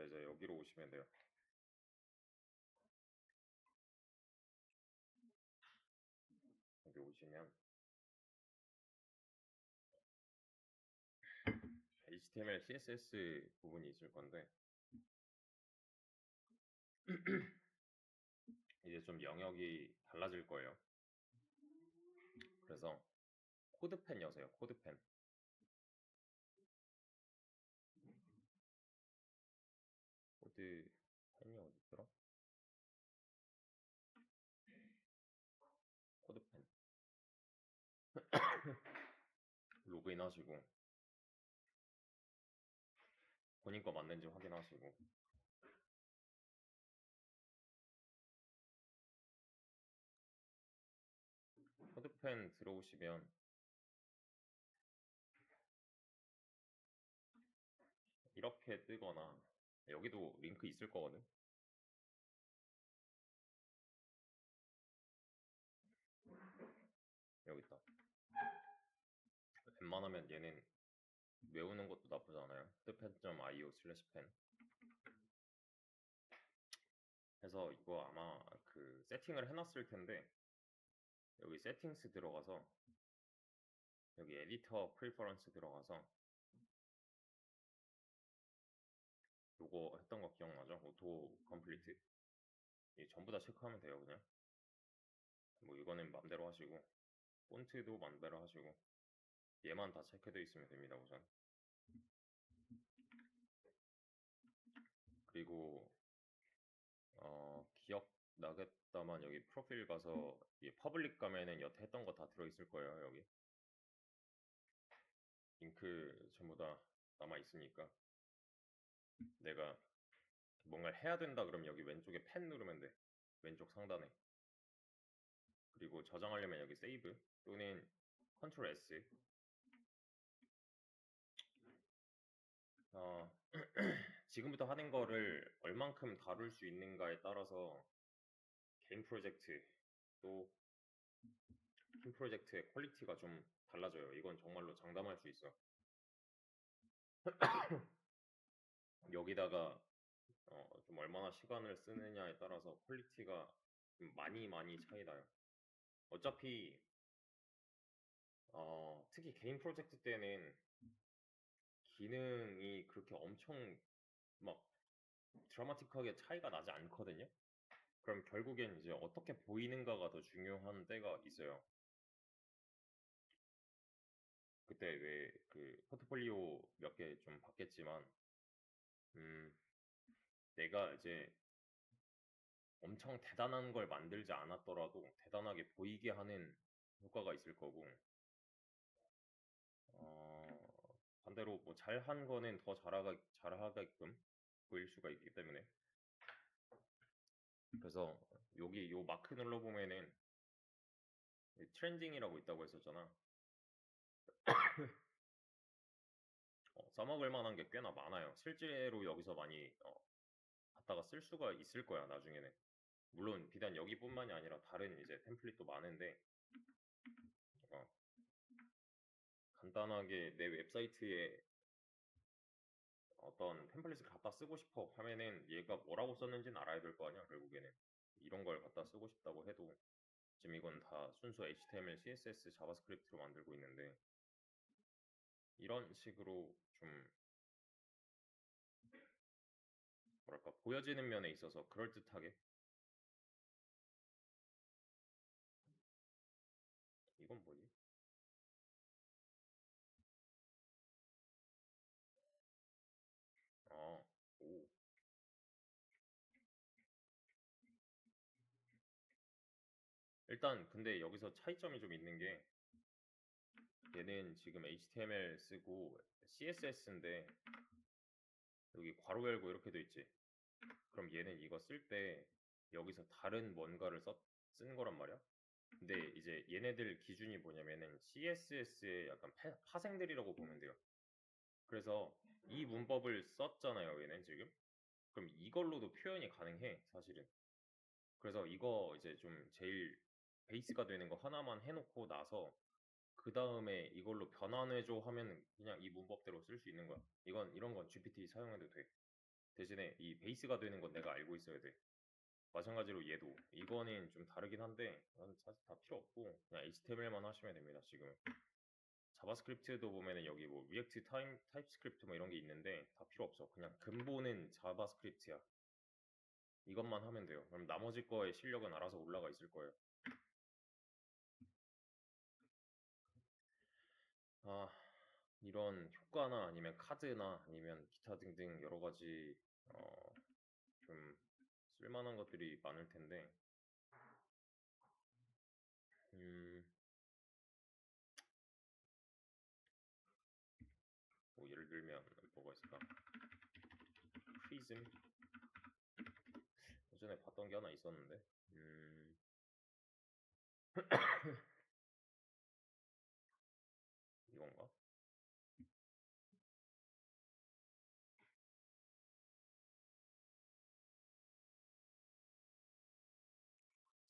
이제 여기로 오시면 돼요. 여기 오시면 HTML, CSS 부분이 있을 건데 이제 좀 영역이 달라질 거예요. 그래서 코드펜 여세요. 코드펜이 어디 있더라? 코드펜 로그인 하시고 본인 거 맞는지 확인하시고 코드펜 들어오시면 이렇게 뜨거나 여기도 링크 있을 거거든. 여기 있다. 웬만하면 얘는 외우는 것도 나쁘지 않아요. codepen.io/pen 해서 이거 아마 그 세팅을 해놨을 텐데 여기 세팅스 들어가서 여기 에디터 프리퍼런스 들어가서 요거 했던 거 기억나죠? 오토 컴플리트 전부 다 체크하면 돼요. 그냥 뭐 이거는 맘대로 하시고 폰트도 맘대로 하시고 얘만 다 체크되어 있으면 됩니다. 우선 그리고 기억나겠다만 여기 프로필 가서 이 퍼블릭 가면은 여태 했던 거 다 들어있을 거예요. 여기 링크 전부 다 남아 있으니까 내가 뭔가를 해야 된다 그러면 여기 왼쪽에 펜 누르면 돼. 왼쪽 상단에. 그리고 저장하려면 여기 세이브 또는 컨트롤 S. 지금부터 하는 거를 얼만큼 다룰 수 있는가에 따라서 개인 프로젝트 또 팀 프로젝트의 퀄리티가 좀 달라져요. 이건 정말로 장담할 수 있어. 여기다가 좀 얼마나 시간을 쓰느냐에 따라서 퀄리티가 좀 많이 차이 나요. 어차피 특히 개인 프로젝트 때는 기능이 그렇게 엄청 막 드라마틱하게 차이가 나지 않거든요. 그럼 결국엔 이제 어떻게 보이는가가 더 중요한 때가 있어요. 그때 왜 그 포트폴리오 몇 개 좀 봤겠지만 내가 이제 엄청 대단한 걸 만들지 않았더라도 대단하게 보이게 하는 효과가 있을 거고 반대로 뭐 잘한 거는 더 잘하게끔 보일 수가 있기 때문에 그래서 여기 요 마크 눌러보면은 트렌딩이라고 있다고 했었잖아. 써먹을 만한 게 꽤나 많아요. 실제로 여기서 많이 갖다가 쓸 수가 있을 거야 나중에는. 물론 비단 여기뿐만이 아니라 다른 이제 템플릿도 많은데 어, 간단하게 내 웹사이트에 어떤 템플릿을 갖다 쓰고 싶어 하면은 얘가 뭐라고 썼는지는 알아야 될 거 아니야. 결국에는 이런 걸 갖다 쓰고 싶다고 해도 지금 이건 다 순수 HTML, CSS, 자바스크립트로 만들고 있는데 이런 식으로 좀 뭐랄까 보여지는 면에 있어서 그럴듯하게 이건 뭐지? 아, 오. 일단 근데 여기서 차이점이 좀 있는 게 얘는 지금 HTML 쓰고 CSS인데 여기 괄호 열고 이렇게 돼 있지. 그럼 얘는 이거 쓸 때 여기서 다른 뭔가를 쓴 거란 말이야. 근데 이제 얘네들 기준이 뭐냐면은 CSS의 약간 파생들이라고 보면 돼요. 그래서 이 문법을 썼잖아요, 얘는 지금. 그럼 이걸로도 표현이 가능해, 사실은. 그래서 이거 이제 좀 제일 베이스가 되는 거 하나만 해놓고 나서 그 다음에 이걸로 변환해줘 하면 그냥 이 문법대로 쓸 수 있는 거야. 이런 건 GPT 사용해도 돼. 대신에 이 베이스가 되는 건 내가 알고 있어야 돼. 마찬가지로 얘도 이거는 좀 다르긴 한데 사실 다 필요 없고 그냥 HTML만 하시면 됩니다. 지금 자바스크립트도 보면은 여기 뭐 리액트 타입스크립트 뭐 이런 게 있는데 다 필요 없어. 그냥 근본은 자바스크립트야. 이것만 하면 돼요. 그럼 나머지 거의 실력은 알아서 올라가 있을 거예요. 아, 이런 효과나 아니면 카드나 아니면 기타 등등 여러 가지 좀 쓸만한 것들이 많을 텐데 뭐 예를 들면 뭐가 있을까? 프리즘 예전에 봤던 게 하나 있었는데 이건가?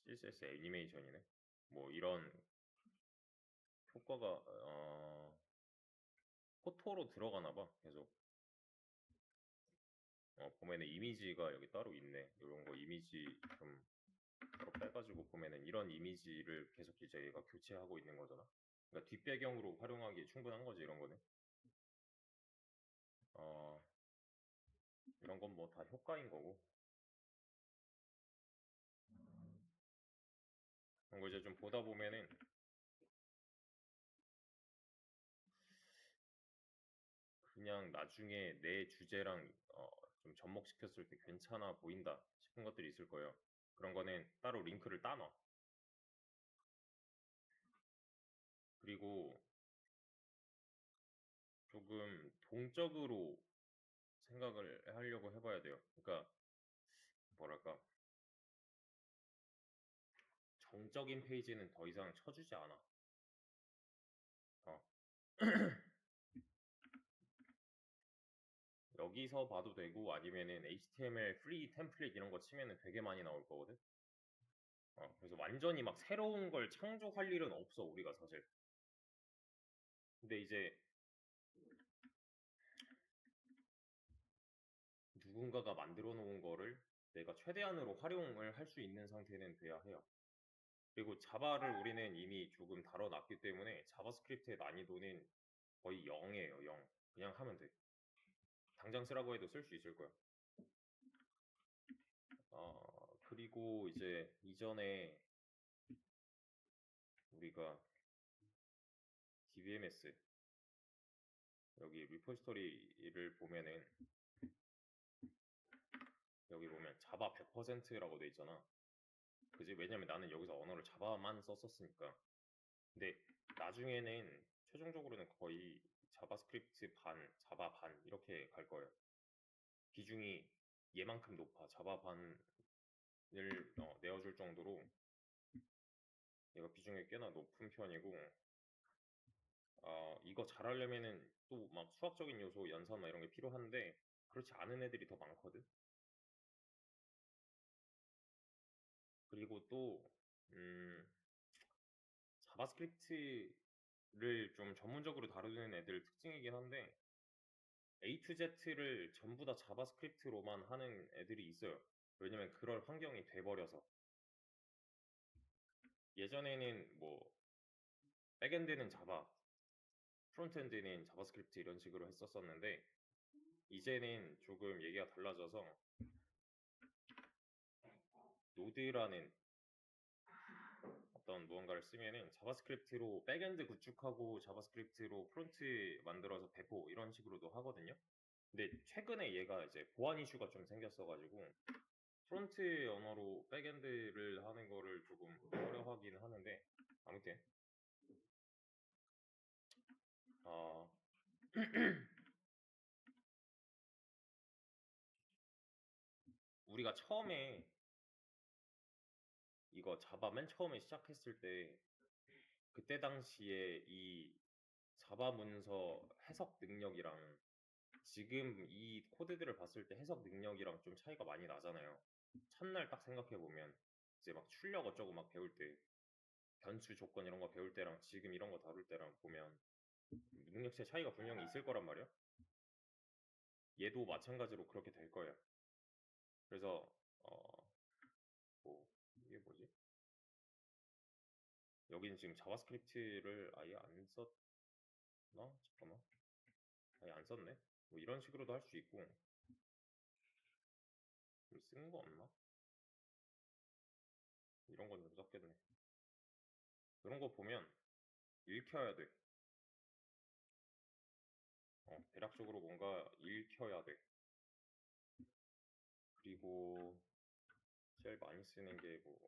CSS 애니메이션이네. 뭐 이런 효과가 포토로 들어가나 봐. 계속 보면은 이미지가 여기 따로 있네. 이런 거 이미지 좀 따로 빼가지고 보면은 이런 이미지를 계속 이제 얘가 교체하고 있는 거잖아. 그러니까 뒷배경으로 활용하기에 충분한 거지 이런 거는. 어, 이런 건 뭐 다 효과인 거고. 그런 거 이제 좀 보다 보면은 그냥 나중에 내 주제랑 좀 접목시켰을 때 괜찮아 보인다 싶은 것들이 있을 거예요. 그런 거는 따로 링크를 따놔. 그리고 조금 동적으로 생각을 하려고 해봐야 돼요. 그러니까 뭐랄까 정적인 페이지는 더 이상 쳐주지 않아. 어. 여기서 봐도 되고 아니면은 HTML 프리 템플릿 이런 거 치면은 되게 많이 나올 거거든. 그래서 완전히 막 새로운 걸 창조할 일은 없어 우리가 사실. 근데 이제 누군가가 만들어 놓은 거를 내가 최대한으로 활용을 할 수 있는 상태는 돼야 해요. 그리고 자바를 우리는 이미 조금 다뤄놨기 때문에 자바스크립트의 난이도는 거의 0이에요, 0. 그냥 하면 돼. 당장 쓰라고 해도 쓸 수 있을 거야. 그리고 이제 이전에 우리가 DBMS 여기 리포지토리를 보면은 여기 보면 자바 100%라고 돼 있잖아. 그지? 왜냐면 나는 여기서 언어를 자바만 썼었으니까. 근데 나중에는 최종적으로는 거의 자바스크립트 반, 자바 반 이렇게 갈 거예요. 비중이 얘만큼 높아. 자바 반을 내어줄 정도로 얘가 비중이 꽤나 높은 편이고 이거 잘하려면은 또 막 수학적인 요소, 연산이나 이런 게 필요한데 그렇지 않은 애들이 더 많거든. 그리고 또 자바스크립트를 좀 전문적으로 다루는 애들 특징이긴 한데 A to Z를 전부 다 자바스크립트로만 하는 애들이 있어요. 왜냐면 그럴 환경이 돼버려서. 예전에는 뭐 백엔드는 자바, 프론트엔드는 자바스크립트 이런 식으로 했었었는데 이제는 조금 얘기가 달라져서 노드라는 어떤 무언가를 쓰면은 자바스크립트로 백엔드 구축하고 자바스크립트로 프론트 만들어서 배포 이런 식으로도 하거든요. 근데 최근에 얘가 이제 보안 이슈가 좀 생겼어가지고 프론트 언어로 백엔드를 하는 거를 조금 어려워하긴 하는데 아무튼 어, 우리가 처음에 이거 자바 맨 처음에 시작했을 때 그때 당시에 이 자바 문서 해석 능력이랑 지금 이 코드들을 봤을 때 해석 능력이랑 좀 차이가 많이 나잖아요. 첫날 딱 생각해보면 이제 막 출력 어쩌고 막 배울 때 변수 조건 이런 거 배울 때랑 지금 이런 거 다룰 때랑 보면 능력치의 차이가 분명히 있을 거란 말이야. 얘도 마찬가지로 그렇게 될 거예요. 그래서 뭐 이게 뭐지? 여기는 지금 자바스크립트를 아예 안 썼나? 잠깐만. 아예 안 썼네. 뭐 이런 식으로도 할 수 있고 좀 쓴 거 없나? 이런 건 좀 썼겠네. 그런 거 보면 읽혀야 돼. 대략적으로 뭔가 읽혀야 돼. 그리고 제일 많이 쓰는 게 뭐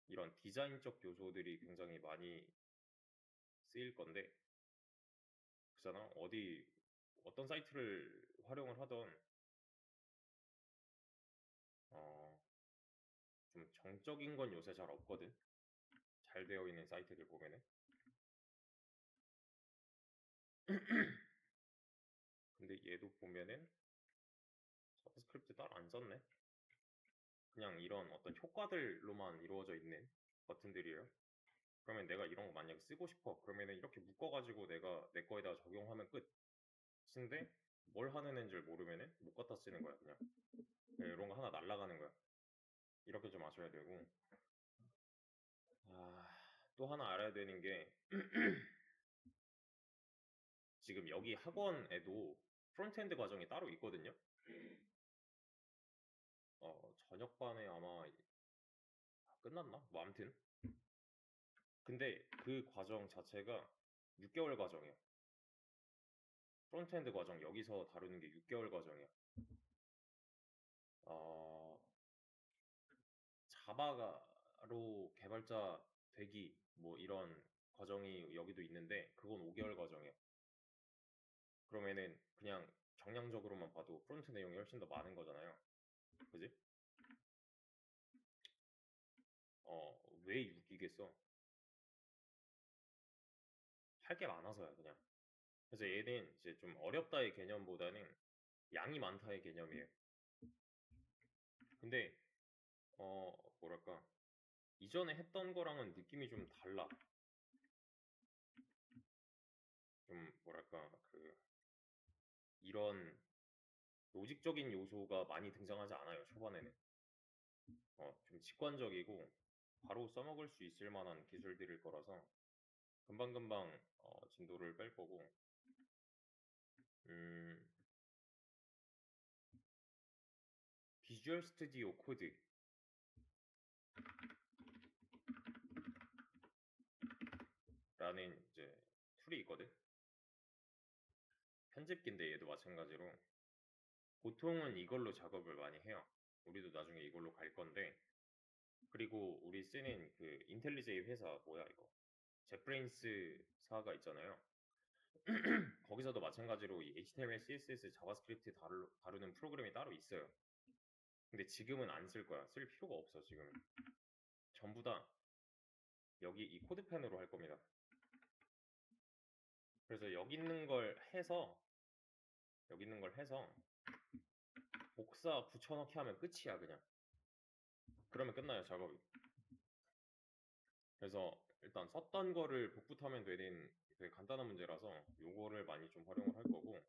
이런 디자인적 요소들이 굉장히 많이 쓰일 건데, 그잖아. 어떤 사이트를 활용을 하던 좀 정적인 건 요새 잘 없거든. 잘 되어 있는 사이트들 보면은. 근데 얘도 보면은 자바스크립트 따로 안 썼네. 그냥 이런 어떤 효과들로만 이루어져 있는 버튼들이에요. 그러면 내가 이런 거 만약에 쓰고 싶어. 그러면은 이렇게 묶어가지고 내가 내 거에다가 적용하면 끝. 근데 뭘 하는 애인 줄 모르면은 못 갖다 쓰는 거야, 그냥. 이런 거 하나 날라가는 거야. 이렇게 좀 아셔야 되고. 또 하나 알아야 되는 게 지금 여기 학원에도 프론트엔드 과정이 따로 있거든요. 저녁반에 아마 끝났나? 뭐 아무튼. 근데 그 과정 자체가 6개월 과정이야. 프론트엔드 과정 여기서 다루는 게 6개월 과정이야. 자바로 개발자 되기 뭐 이런 과정이 여기도 있는데 그건 5개월 과정이야. 그러면은 그냥 정량적으로만 봐도 프론트 내용이 훨씬 더 많은 거잖아요. 그지? 왜 6이겠어? 할 게 많아서야 그냥. 그래서 얘는 이제 좀 어렵다의 개념보다는 양이 많다의 개념이에요. 근데 뭐랄까 이전에 했던 거랑은 느낌이 좀 달라. 좀 뭐랄까 이런 로직적인 요소가 많이 등장하지 않아요. 초반에는 좀 직관적이고 바로 써먹을 수 있을 만한 기술들일 거라서 금방금방 진도를 뺄 거고. 비주얼 스튜디오 코드 라는 이제 툴이 있거든. 편집기인데 얘도 마찬가지로 보통은 이걸로 작업을 많이 해요. 우리도 나중에 이걸로 갈 건데. 그리고 우리 쓰는 그 인텔리제이 회사 뭐야 이거 젯브레인스사가 있잖아요. 거기서도 마찬가지로 이 HTML, CSS, 자바스크립트 다루는 프로그램이 따로 있어요. 근데 지금은 안 쓸 거야. 쓸 필요가 없어 지금은. 전부 다 여기 이 코드펜으로 할 겁니다. 그래서 여기 있는 걸 해서 복사 붙여넣기 하면 끝이야 그냥. 그러면 끝나요 작업이. 그래서 일단 썼던 거를 복붙하면 되는 되게 간단한 문제라서 요거를 많이 좀 활용을 할 거고,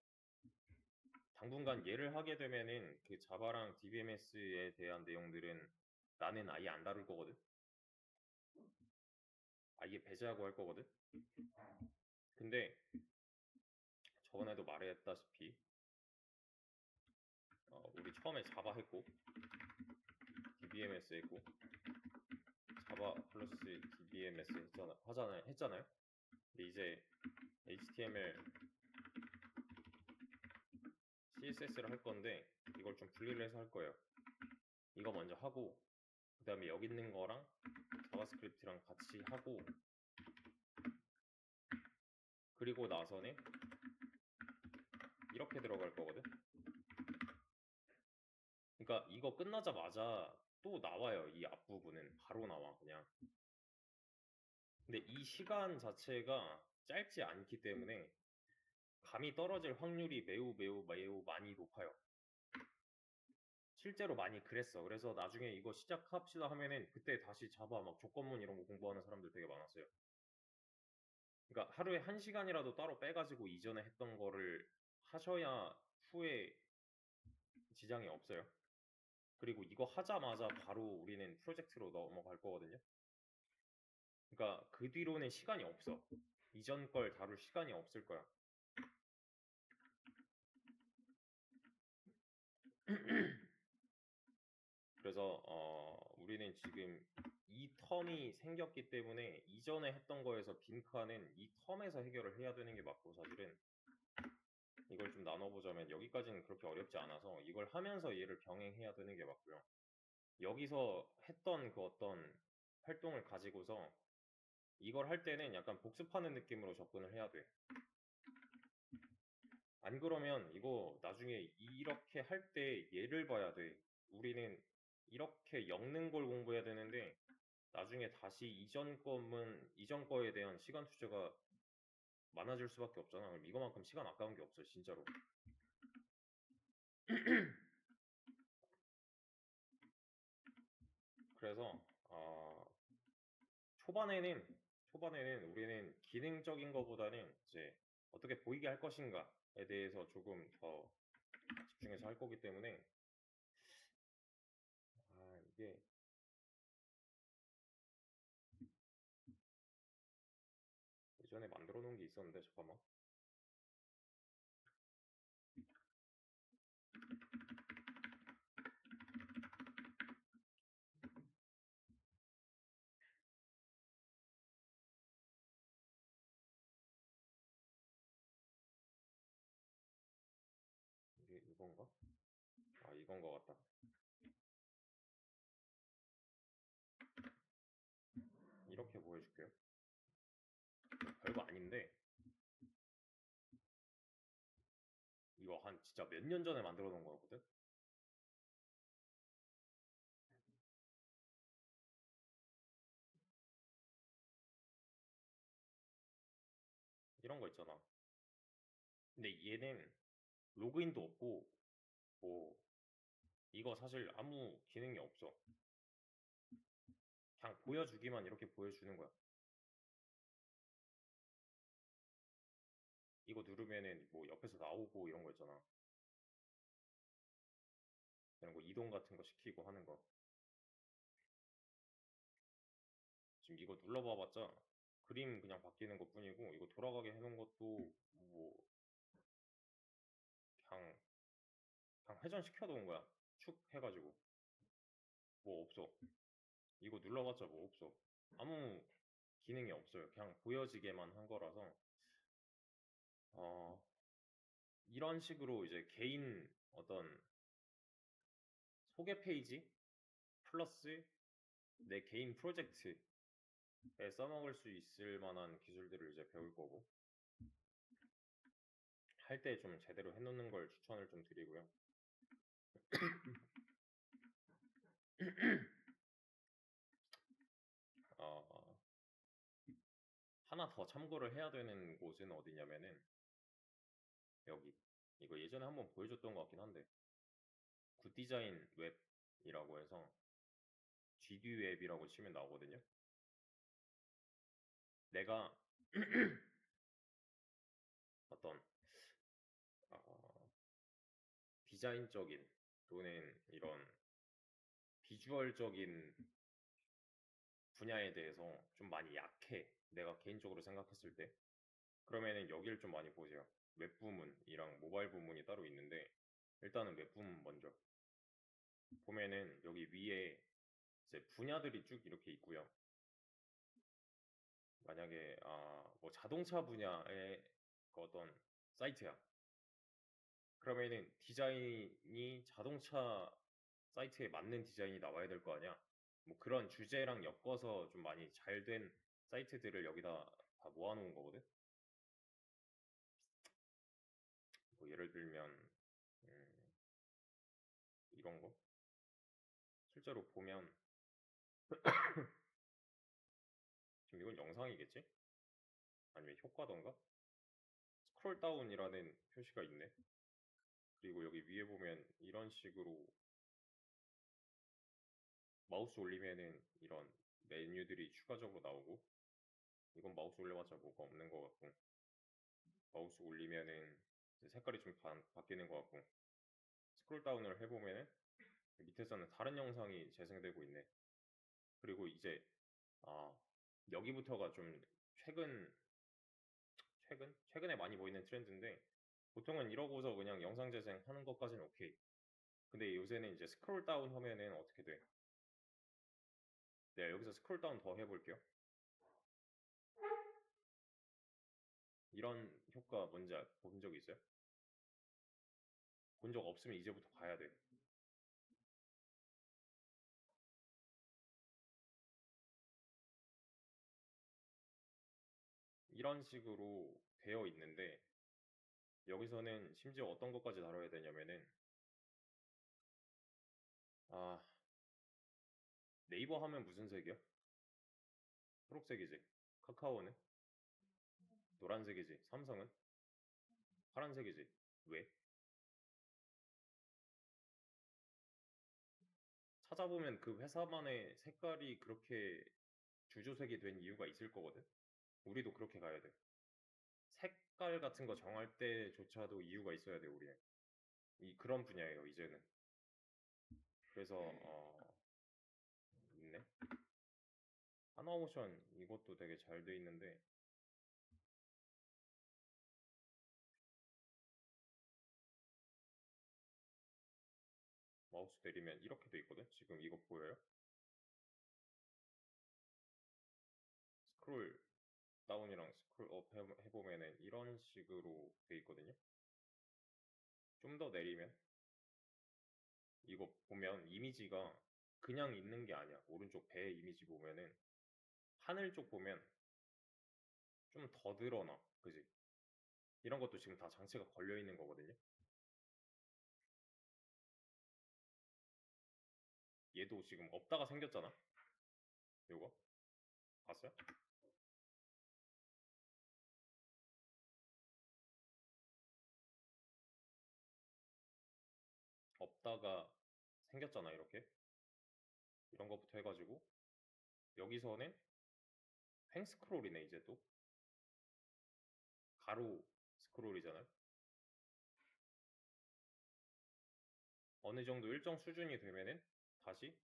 당분간 얘를 하게 되면은 그 자바랑 DBMS에 대한 내용들은 나는 아예 안 다룰 거거든. 아예 배제하고 할 거거든. 근데 저번에도 말했다시피 우리 처음에 자바 했고 DBMS 했고 자바 플러스 DBMS 했잖아요. 근데 이제 HTML, CSS를 할 건데 이걸 좀 분리를 해서 할 거예요. 이거 먼저 하고 그 다음에 여기 있는 거랑 자바스크립트랑 같이 하고, 그리고 나서는 이렇게 들어갈 거거든. 그러니까 이거 끝나자마자 또 나와요. 이 앞부분은 바로 나와 그냥. 근데 이 시간 자체가 짧지 않기 때문에 감이 떨어질 확률이 매우 매우 매우 많이 높아요. 실제로 많이 그랬어. 그래서 나중에 이거 시작합시다 하면은 그때 다시 자바 막 조건문 이런 거 공부하는 사람들 되게 많았어요. 그러니까 하루에 1시간이라도 따로 빼가지고 이전에 했던 거를 하셔야 후에 지장이 없어요. 그리고 이거 하자마자 바로 우리는 프로젝트로 넘어갈 거거든요. 그러니까 그 뒤로는 시간이 없어. 이전 걸 다룰 시간이 없을 거야. 그래서 우리는 지금 이 텀이 생겼기 때문에 이전에 했던 거에서 빈칸은 이 텀에서 해결을 해야 되는 게 맞고, 사실은 이걸 좀 나눠보자면 여기까지는 그렇게 어렵지 않아서 이걸 하면서 얘를 병행해야 되는 게 맞고요. 여기서 했던 그 어떤 활동을 가지고서 이걸 할 때는 약간 복습하는 느낌으로 접근을 해야 돼. 안 그러면 이거 나중에 이렇게 할 때 얘를 봐야 돼. 우리는 이렇게 엮는 걸 공부해야 되는데 나중에 다시 이전 거에 대한 시간 투자가 많아질 수밖에 없잖아. 그럼 이거만큼 시간 아까운 게 없어, 진짜로. 그래서 초반에는 우리는 기능적인 것보다는 이제 어떻게 보이게 할 것인가에 대해서 조금 더 집중해서 할 거기 때문에 이게 예전에 만들어 놓은 게 있었는데 잠깐만. 이게 이건가? 이건 거 같다. 이렇게 보여줄게요. 별거 아닌데 이거 한 진짜 몇 년 전에 만들어 놓은 거거든. 이런 거 있잖아. 근데 얘는 로그인도 없고 뭐 이거 사실 아무 기능이 없어. 그냥 보여주기만 이렇게 보여주는 거야. 이거 누르면은 뭐 옆에서 나오고 이런 거 있잖아. 그냥 뭐 이동 같은 거 시키고 하는 거. 지금 이거 눌러봐봤자 그림 그냥 바뀌는 것 뿐이고, 이거 돌아가게 해놓은 것도 뭐 그냥 회전시켜 놓은 거야. 축 해가지고. 뭐 없어. 이거 눌러봤자 뭐 없어. 아무 기능이 없어요. 그냥 보여지게만 한 거라서 어, 이런 식으로 이제 개인 어떤 소개 페이지 플러스 내 개인 프로젝트에 써먹을 수 있을 만한 기술들을 이제 배울 거고, 할 때 좀 제대로 해놓는 걸 추천을 좀 드리고요. 어, 하나 더 참고를 해야 되는 곳은 어디냐면은 여기, 이거 예전에 한번 보여줬던 것 같긴 한데 굿디자인 웹이라고 해서 GD 웹이라고 치면 나오거든요. 내가 어떤 디자인적인 또는 이런 비주얼적인 분야에 대해서 좀 많이 약해. 내가 개인적으로 생각했을 때. 그러면은 여기를 좀 많이 보세요. 웹 부문이랑 모바일 부문이 따로 있는데, 일단은 웹 부문 먼저 보면은 여기 위에 이제 분야들이 쭉 이렇게 있고요. 만약에 뭐 자동차 분야의 그 어떤 사이트야. 그러면은 디자인이 자동차 사이트에 맞는 디자인이 나와야 될 거 아니야. 뭐 그런 주제랑 엮어서 좀 많이 잘 된 사이트들을 여기다 다 모아놓은 거거든. 뭐 예를 들면 음, 이런 거 실제로 보면 지금 이건 영상이겠지? 아니면 효과던가? 스크롤 다운이라는 표시가 있네. 그리고 여기 위에 보면 이런 식으로 마우스 올리면은 이런 메뉴들이 추가적으로 나오고, 이건 마우스 올려봤자 뭐가 없는 것 같고, 마우스 올리면은 색깔이 좀 바뀌는 것 같고, 스크롤 다운을 해보면은 밑에서는 다른 영상이 재생되고 있네. 그리고 이제 여기부터가 좀 최근에 많이 보이는 트렌드인데, 보통은 이러고서 그냥 영상 재생하는 것까지는 오케이. 근데 요새는 이제 스크롤 다운 하면은 어떻게 돼? 네, 여기서 스크롤 다운 더 해볼게요. 이런 효과 뭔지 본 적 있어요? 본 적 없으면 이제부터 봐야 돼. 이런 식으로 되어 있는데, 여기서는 심지어 어떤 것까지 다뤄야 되냐면은, 네이버 하면 무슨 색이야? 초록색이지. 카카오는 노란색이지. 삼성은 파란색이지. 왜? 찾아보면 그 회사만의 색깔이 그렇게 주조색이 된 이유가 있을 거거든. 우리도 그렇게 가야 돼. 색깔 같은 거 정할 때조차도 이유가 있어야 돼, 우리는. 그런 분야예요, 이제는. 그래서 있네. 하나오션 이것도 되게 잘 돼 있는데, 마우스 내리면 이렇게 돼 있거든. 지금 이거 보여요? 스크롤 다운이랑 스크롤 업 해보면은 이런 식으로 돼 있거든요. 좀 더 내리면 이거 보면 이미지가 그냥 있는 게 아니야. 오른쪽 배 이미지 보면은 하늘 쪽 보면 좀 더 드러나. 그지? 이런 것도 지금 다 장치가 걸려 있는 거거든요. 얘도 지금 없다가 생겼잖아. 요거 봤어요? 없다가 생겼잖아. 이렇게 이런 것부터 해가지고 여기서는 횡 스크롤이네. 이제 또 가로 스크롤이잖아요. 어느 정도 일정 수준이 되면은 다시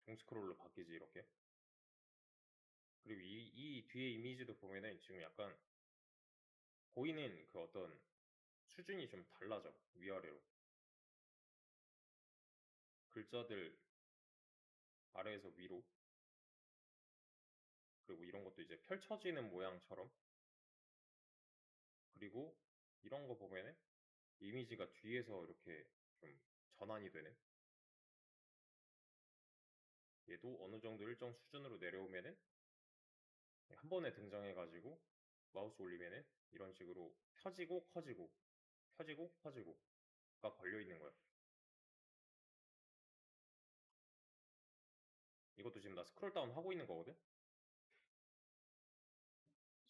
종 스크롤로 바뀌지. 이렇게. 그리고 이 뒤에 이미지도 보면은 지금 약간 보이는 그 어떤 수준이 좀 달라져. 위아래로. 글자들 아래에서 위로. 그리고 이런 것도 이제 펼쳐지는 모양처럼. 그리고 이런 거 보면은 이미지가 뒤에서 이렇게 좀 전환이 되는. 얘도 어느 정도 일정 수준으로 내려오면은 한 번에 등장해가지고 마우스 올리면은 이런 식으로 펴지고 커지고 펴지고 커지고가 걸려 있는 거야. 이것도 지금 나 스크롤 다운 하고 있는 거거든.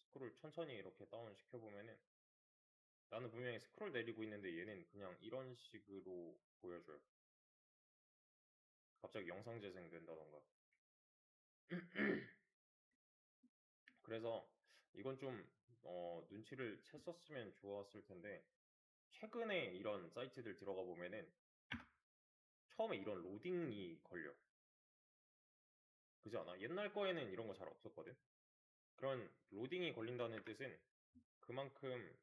스크롤 천천히 이렇게 다운 시켜보면은 나는 분명히 스크롤 내리고 있는데 얘는 그냥 이런 식으로 보여줘요. 갑자기 영상 재생된다던가. 그래서 이건 좀 눈치를 챘었으면 좋았을 텐데, 최근에 이런 사이트들 들어가 보면은 처음에 이런 로딩이 걸려. 그지 않아? 옛날 거에는 이런 거 잘 없었거든. 그런 로딩이 걸린다는 뜻은 그만큼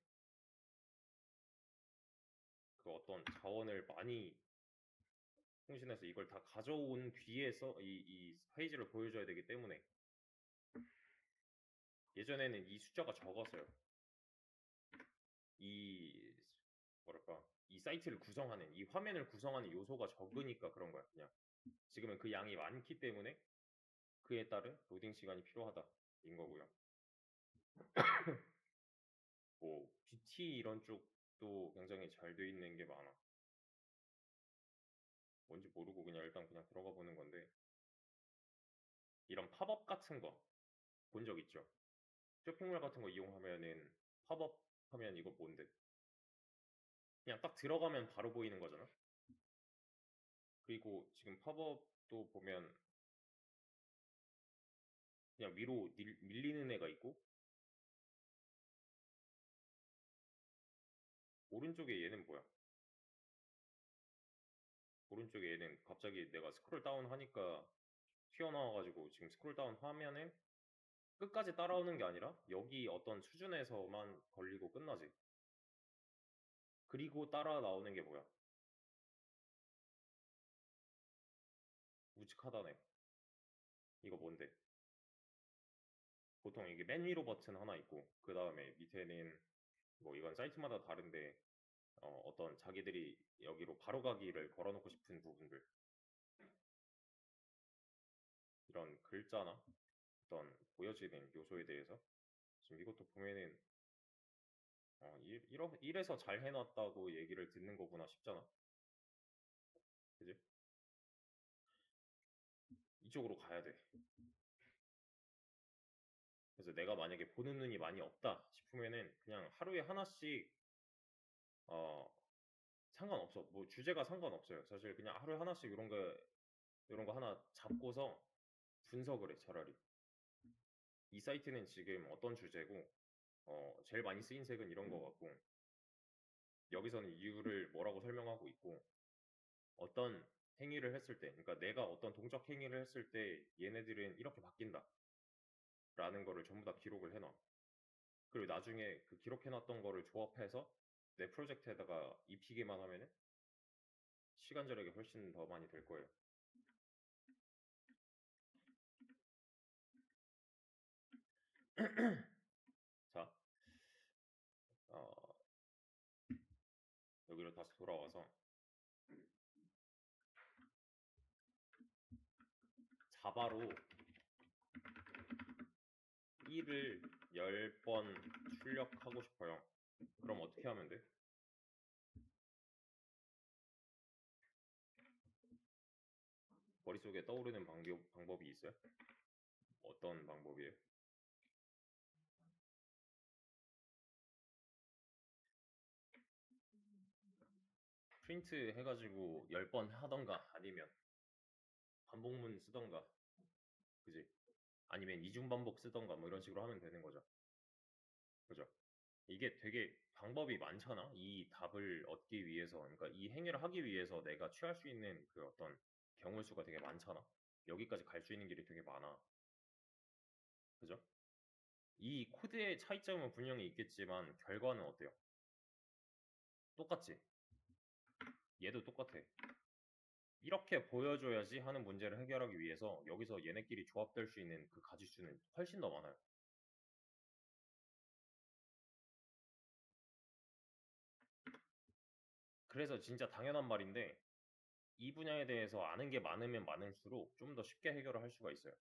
그 어떤 자원을 많이 통신해서 이걸 다 가져온 뒤에서 이 페이지를 보여줘야 되기 때문에. 예전에는 이 숫자가 적었어요. 이 뭐랄까, 이 사이트를 구성하는, 이 화면을 구성하는 요소가 적으니까 그런 거야. 그냥 지금은 그 양이 많기 때문에 그에 따른 로딩 시간이 필요하다인 거고요. 뭐 BT 이런 쪽도 굉장히 잘 돼 있는 게 많아. 뭔지 모르고 그냥 들어가 보는 건데, 이런 팝업 같은 거 본 적 있죠? 쇼핑몰 같은 거 이용하면은 팝업 하면 이거 뭔데? 그냥 딱 들어가면 바로 보이는 거잖아. 그리고 지금 팝업도 보면 그냥 위로 밀리는 애가 있고, 오른쪽에 얘는 뭐야? 오른쪽에 얘는 갑자기 내가 스크롤 다운 하니까 튀어나와가지고 지금 스크롤 다운 하면은 끝까지 따라오는 게 아니라 여기 어떤 수준에서만 걸리고 끝나지. 그리고 따라 나오는 게 뭐야? 우측하단에. 이거 뭔데? 보통 이게 맨 위로 버튼 하나 있고, 그 다음에 밑에는 뭐 이건 사이트마다 다른데, 어떤 자기들이 여기로 바로가기를 걸어놓고 싶은 부분들, 이런 글자나 어떤 보여지는 요소에 대해서 지금 이것도 보면은 이래서 잘 해놨다고 얘기를 듣는 거구나 싶잖아. 그지? 이쪽으로 가야 돼. 그래서 내가 만약에 보는 눈이 많이 없다 싶으면은 그냥 하루에 하나씩 어 상관없어. 뭐 주제가 상관없어요. 사실 그냥 하루에 하나씩 이런 거 하나 잡고서 분석을 해 차라리. 이 사이트는 지금 어떤 주제고 제일 많이 쓰인 색은 이런 거 같고 여기서는 이유를 뭐라고 설명하고 있고 어떤 행위를 했을 때 그러니까 내가 어떤 동작 행위를 했을 때 얘네들은 이렇게 바뀐다 라는 거를 전부 다 기록을 해놔. 그리고 나중에 그 기록해놨던 거를 조합해서 내 프로젝트에다가 입히기만 하면은 시간 절약이 훨씬 더 많이 될 거예요. 자, 어, 여기로 다시 돌아와서 자바로 1을 10번 출력하고 싶어요. 그럼 어떻게 하면 돼? 머릿속에 떠오르는 방법이 있어요? 어떤 방법이에요? 프린트 해가지고 10번 하던가 아니면 반복문 쓰던가 그지? 아니면 이중반복 쓰던가 뭐 이런 식으로 하면 되는 거죠. 그죠? 이게 되게 방법이 많잖아. 이 답을 얻기 위해서, 그러니까 이 행위를 하기 위해서 내가 취할 수 있는 그 어떤 경우 수가 되게 많잖아. 여기까지 갈 수 있는 길이 되게 많아. 그죠? 이 코드의 차이점은 분명히 있겠지만 결과는 어때요? 똑같지? 얘도 똑같아. 이렇게 보여줘야지 하는 문제를 해결하기 위해서 여기서 얘네끼리 조합될 수 있는 그 가지수는 훨씬 더 많아요. 그래서 진짜 당연한 말인데 이 분야에 대해서 아는 게 많으면 많을수록 좀 더 쉽게 해결을 할 수가 있어요.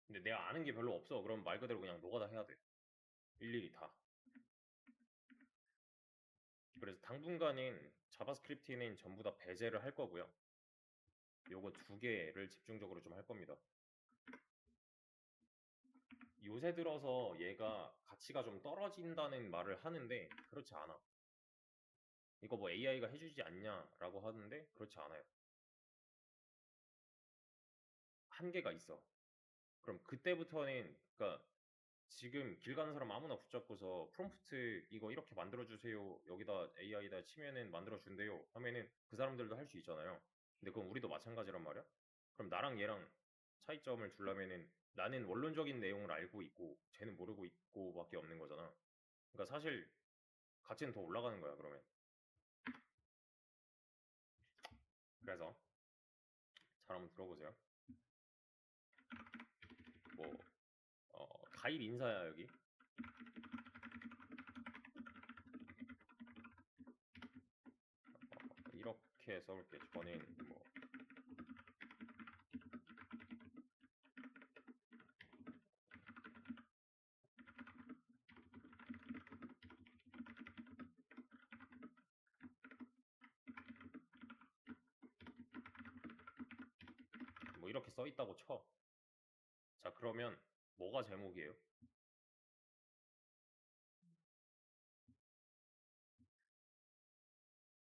근데 내가 아는 게 별로 없어. 그럼 말 그대로 그냥 노가다 해야 돼. 일일이 다. 그래서 당분간은 자바스크립트는 전부 다 배제를 할 거고요. 요거 두 개를 집중적으로 좀 할 겁니다. 요새 들어서 얘가 가치가 좀 떨어진다는 말을 하는데 그렇지 않아. 이거 뭐 AI가 해주지 않냐라고 하는데 그렇지 않아요. 한계가 있어. 그럼 그때부터는 그러니까 지금 길 가는 사람 아무나 붙잡고서 프롬프트 이거 이렇게 만들어주세요. 여기다 AI다 치면은 만들어준대요. 하면은 그 사람들도 할 수 있잖아요. 근데 그건 우리도 마찬가지란 말이야. 그럼 나랑 얘랑 차이점을 두려면은 나는 원론적인 내용을 알고 있고 쟤는 모르고 있고밖에 없는 거잖아. 그러니까 사실 가치는 더 올라가는 거야 그러면. 그래서 잘 한번 들어보세요. 뭐 가입 인사야 여기. 이렇게 써볼게. 저는 뭐 이렇게 써 있다고 쳐. 자 그러면 뭐가 제목이에요?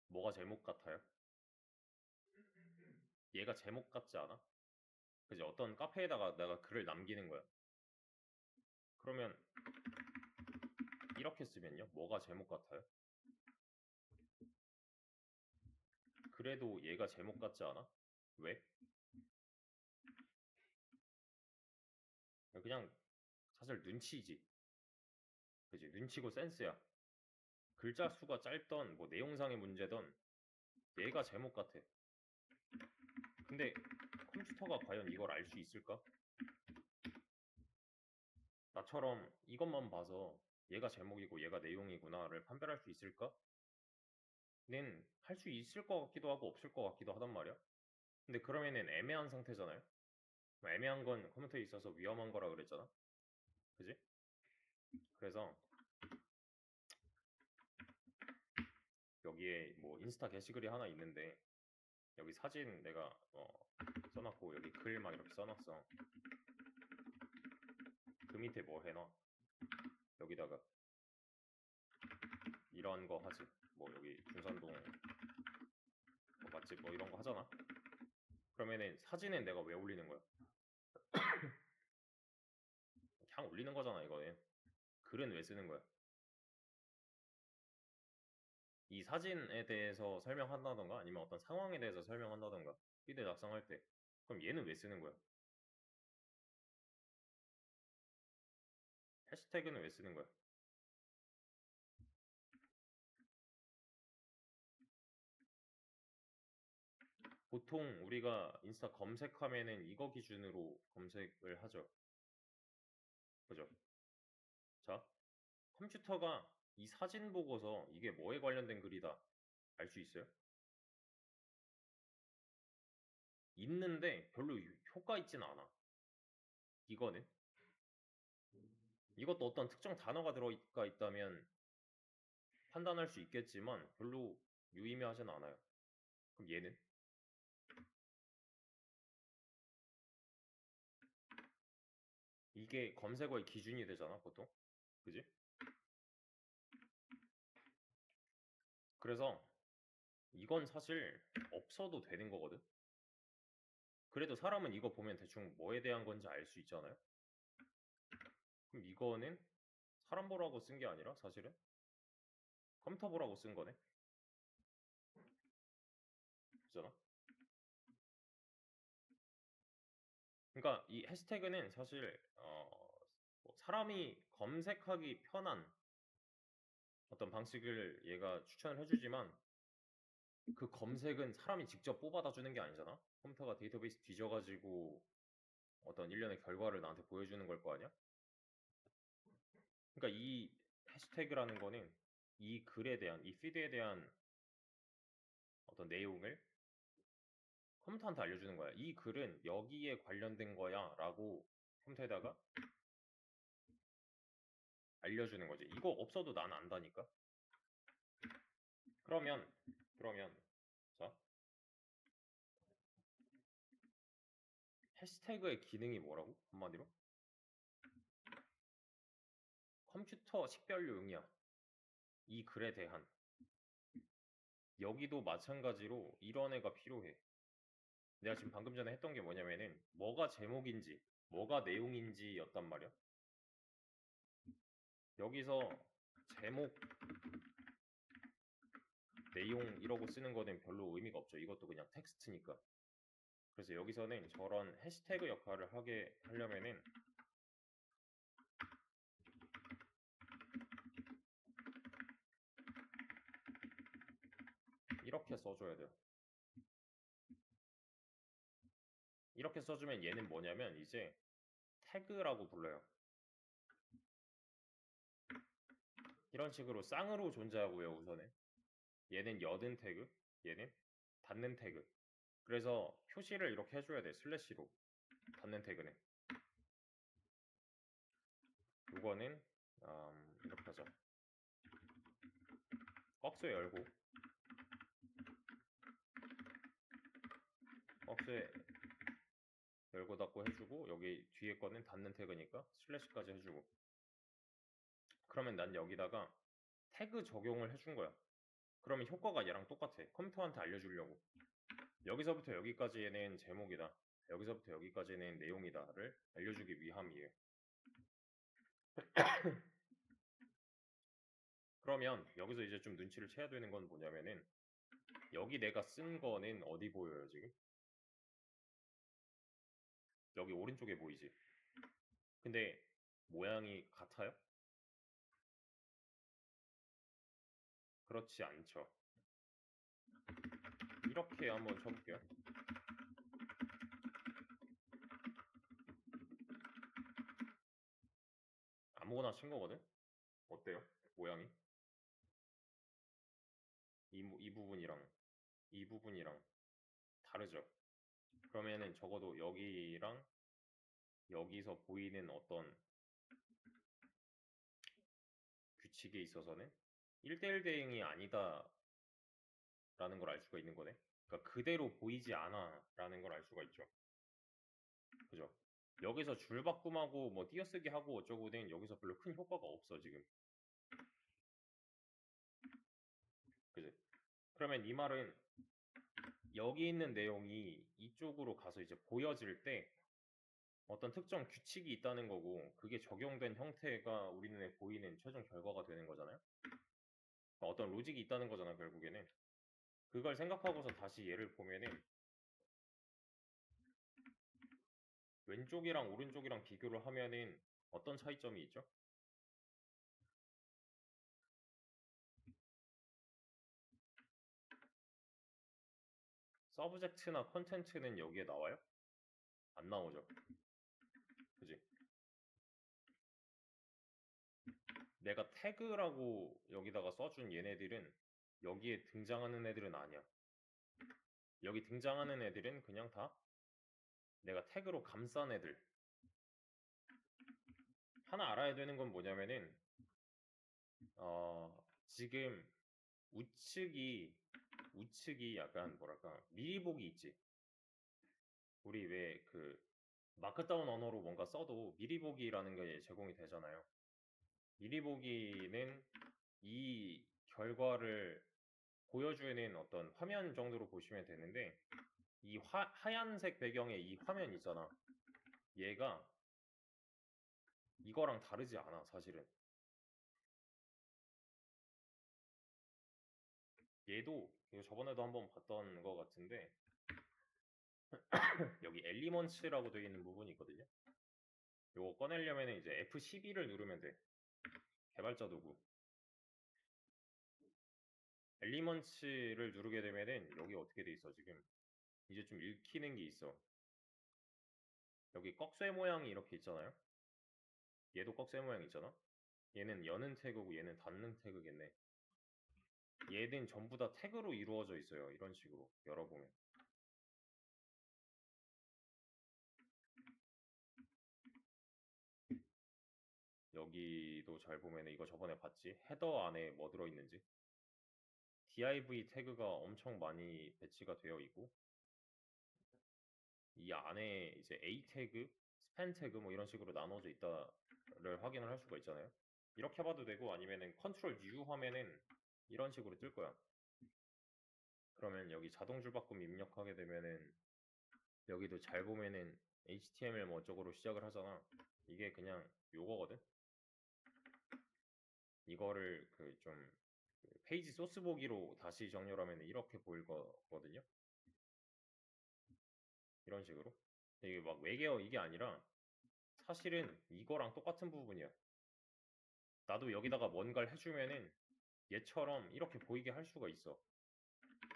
뭐가 제목 같아요? 얘가 제목 같지 않아? 그지? 어떤 카페에다가 내가 글을 남기는 거야. 그러면 이렇게 쓰면요, 뭐가 제목 같아요? 그래도 얘가 제목 같지 않아? 왜? 그냥 사실 눈치지. 그지? 눈치고 센스야. 글자 수가 짧던 뭐 내용상의 문제던 얘가 제목 같아. 근데 컴퓨터가 과연 이걸 알 수 있을까? 나처럼 이것만 봐서 얘가 제목이고 얘가 내용이구나를 판별할 수 있을까? 는 할 수 있을 것 같기도 하고 없을 것 같기도 하단 말이야. 근데 그러면은 애매한 상태잖아요. 애매한 건 컴퓨터에 있어서 위험한 거라 그랬잖아. 그지? 그래서 여기에 뭐 인스타 게시글이 하나 있는데 여기 사진 내가 써놨고 여기 글 막 이렇게 써놨어. 그 밑에 뭐 해놔? 여기다가 이런 거 하지. 뭐 여기 중산동 뭐 맛집 뭐 이런 거 하잖아. 그러면은 사진은 내가 왜 올리는 거야? 그냥 올리는 거잖아 이거는. 글은 왜 쓰는 거야? 이 사진에 대해서 설명한다던가 아니면 어떤 상황에 대해서 설명한다던가 피드 작성할 때 그럼 얘는 왜 쓰는 거야? 해시태그는 왜 쓰는 거야? 보통 우리가 인스타 검색하면은 이거 기준으로 검색을 하죠. 그죠? 자, 컴퓨터가 이 사진 보고서 이게 뭐에 관련된 글이다 알 수 있어요? 있는데 별로 효과 있진 않아. 이거는 이것도 어떤 특정 단어가 들어가 있다면 판단할 수 있겠지만 별로 유의미하진 않아요. 그럼 얘는 이게 검색어의 기준이 되잖아 보통. 그지? 그래서 이건 사실 없어도 되는 거거든. 그래도 사람은 이거 보면 대충 뭐에 대한 건지 알 수 있잖아요. 그럼 이거는 사람 보라고 쓴 게 아니라 사실은 컴퓨터 보라고 쓴 거네. 그잖아. 그러니까 이 해시태그는 사실 뭐 사람이 검색하기 편한 어떤 방식을 얘가 추천을 해주지만 그 검색은 사람이 직접 뽑아다 주는 게 아니잖아. 컴퓨터가 데이터베이스 뒤져가지고 어떤 일련의 결과를 나한테 보여주는 걸 거 아니야? 그러니까 이 해시태그라는 거는 이 글에 대한, 이 피드에 대한 어떤 내용을 컴퓨터한테 알려주는 거야. 이 글은 여기에 관련된 거야 라고 컴퓨터에다가 알려주는 거지. 이거 없어도 난 안다니까. 그러면 자, 해시태그의 기능이 뭐라고? 한마디로? 컴퓨터 식별용이야. 이 글에 대한. 여기도 마찬가지로 이런 애가 필요해. 내가 지금 방금 전에 했던 게 뭐냐면은 뭐가 제목인지 뭐가 내용인지였단 말이야. 여기서 제목, 내용 이러고 쓰는 거는 별로 의미가 없죠. 이것도 그냥 텍스트니까. 그래서 여기서는 저런 해시태그 역할을 하게 하려면은 이렇게 써줘야 돼요. 이렇게 써주면 얘는 뭐냐면 이제 태그라고 불러요. 이런 식으로 쌍으로 존재하고요. 우선은 얘는 여든 태그, 얘는 닫는 태그. 그래서 표시를 이렇게 해줘야 돼. 슬래시로 닫는 태그는. 이거는 이렇게 하자. 박스 열고 박스 열고 닫고 해주고 여기 뒤에 거는 닫는 태그니까 슬래시까지 해주고. 그러면 난 여기다가 태그 적용을 해준 거야. 그러면 효과가 얘랑 똑같아. 컴퓨터한테 알려주려고. 여기서부터 여기까지 얘는 제목이다. 여기서부터 여기까지는 내용이다를 알려주기 위함이에요. 그러면 여기서 이제 좀 눈치를 채야 되는 건 뭐냐면은 여기 내가 쓴 거는 어디 보여요 지금? 여기 오른쪽에 보이지? 근데 모양이 같아요? 그렇지 않죠. 이렇게 한번 쳐볼게요. 아무거나 친 거거든? 어때요? 모양이? 이 부분이랑 이 부분이랑 다르죠? 그러면은 적어도 여기랑 여기서 보이는 어떤 규칙에 있어서는 1대1 대응이 아니다 라는 걸 알 수가 있는 거네. 그러니까 그대로 보이지 않아 라는 걸 알 수가 있죠. 그죠? 여기서 줄바꿈하고 뭐 띄어쓰기 하고 어쩌고는 여기서 별로 큰 효과가 없어 지금. 그지? 그러면 이 말은 여기 있는 내용이 이쪽으로 가서 이제 보여질 때 어떤 특정 규칙이 있다는 거고 그게 적용된 형태가 우리 눈에 보이는 최종 결과가 되는 거잖아요. 그러니까 어떤 로직이 있다는 거잖아 결국에는. 그걸 생각하고서 다시 얘를 보면은 왼쪽이랑 오른쪽이랑 비교를 하면은 어떤 차이점이 있죠? 서브젝트나 컨텐츠는 여기에 나와요? 안 나오죠. 그지? 내가 태그라고 여기다가 써준 얘네들은 여기에 등장하는 애들은 아니야. 여기 등장하는 애들은 그냥 다 내가 태그로 감싼 애들. 하나 알아야 되는 건 뭐냐면은 지금 우측이 약간 뭐랄까 미리 보기 있지. 우리 왜 그 마크다운 언어로 뭔가 써도 미리 보기라는 게 제공이 되잖아요. 미리 보기는 이 결과를 보여주는 어떤 화면 정도로 보시면 되는데 이 하얀색 배경의 이 화면 있잖아. 얘가 이거랑 다르지 않아 사실은. 얘도 이거 저번에도 한번 봤던 것 같은데 여기 엘리먼츠라고 되어 있는 부분이 있거든요. 요거 꺼내려면 이제 F12를 누르면 돼. 개발자 도구. 엘리먼츠를 누르게 되면은 여기 어떻게 돼 있어 지금? 이제 좀 읽히는 게 있어. 여기 꺽쇠 모양이 이렇게 있잖아요. 얘도 꺽쇠 모양 있잖아. 얘는 여는 태그고 얘는 닫는 태그겠네. 얘는 전부 다 태그로 이루어져 있어요. 이런 식으로 열어보면. 여기도 잘 보면 이거 저번에 봤지? 헤더 안에 뭐 들어있는지. div 태그가 엄청 많이 배치가 되어 있고 이 안에 이제 a 태그, 스팬 태그 뭐 이런 식으로 나눠져 있다를 확인을 할 수가 있잖아요. 이렇게 봐도 되고 아니면은 컨트롤 U 하면은 이런 식으로 뜰 거야. 그러면 여기 자동 줄바꿈 입력하게 되면은 여기도 잘 보면은 HTML 뭐 어쩌고로 시작을 하잖아. 이게 그냥 요거거든. 이거를 그좀 페이지 소스 보기로 다시 정렬하면 이렇게 보일 거거든요. 이런 식으로. 이게 막 외계어 이게 아니라 사실은 이거랑 똑같은 부분이야. 나도 여기다가 뭔가를 해주면은 얘처럼 이렇게 보이게 할 수가 있어.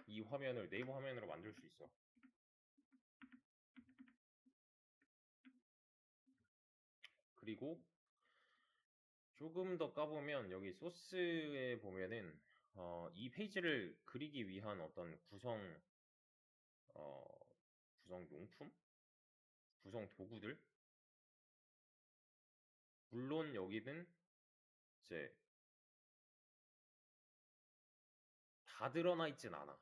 이 화면을 네이버 화면으로 만들 수 있어. 그리고 조금 더 까보면 여기 소스에 보면은 이 페이지를 그리기 위한 어떤 어, 구성 용품? 구성 도구들? 물론 여기는 이제 다 드러나 있진 않아.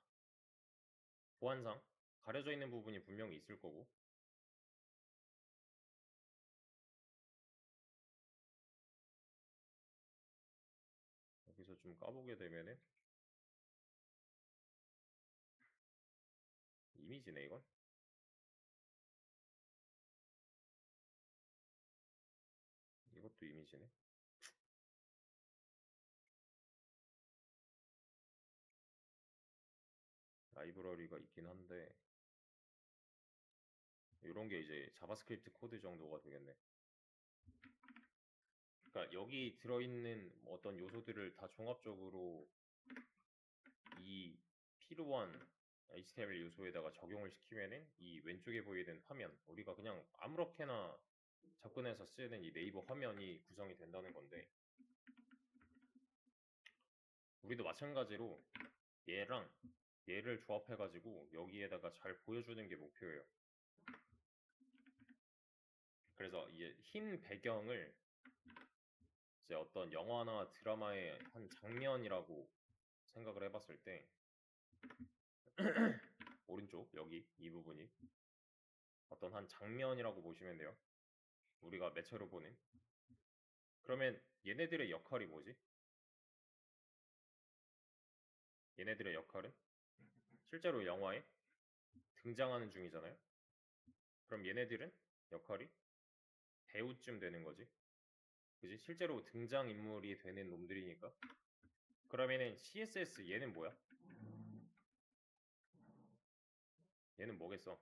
보안상 가려져 있는 부분이 분명히 있을 거고. 여기서 좀 까보게 되면은 이미지네 이건. 이것도 이미지네. 라이브러리가 있긴 한데 이런 게 이제 자바스크립트 코드 정도가 되겠네. 그러니까 여기 들어있는 어떤 요소들을 다 종합적으로 이 필요한 HTML 요소에다가 적용을 시키면은 이 왼쪽에 보이는 화면, 우리가 그냥 아무렇게나 접근해서 쓰는 이 네이버 화면이 구성이 된다는 건데, 우리도 마찬가지로 얘랑 얘를 조합해가지고 여기에다가 잘 보여주는 게 목표예요. 그래서 이제 흰 배경을 이제 어떤 영화나 드라마의 한 장면이라고 생각을 해봤을 때 오른쪽 여기 이 부분이 어떤 한 장면이라고 보시면 돼요. 우리가 매체로 보는. 그러면 얘네들의 역할이 뭐지? 얘네들의 역할은 실제로 영화에 등장하는 중이잖아요. 그럼 얘네들은 역할이 배우쯤 되는 거지. 그지? 실제로 등장인물이 되는 놈들이니까. 그러면은 CSS 얘는 뭐야? 얘는 뭐겠어?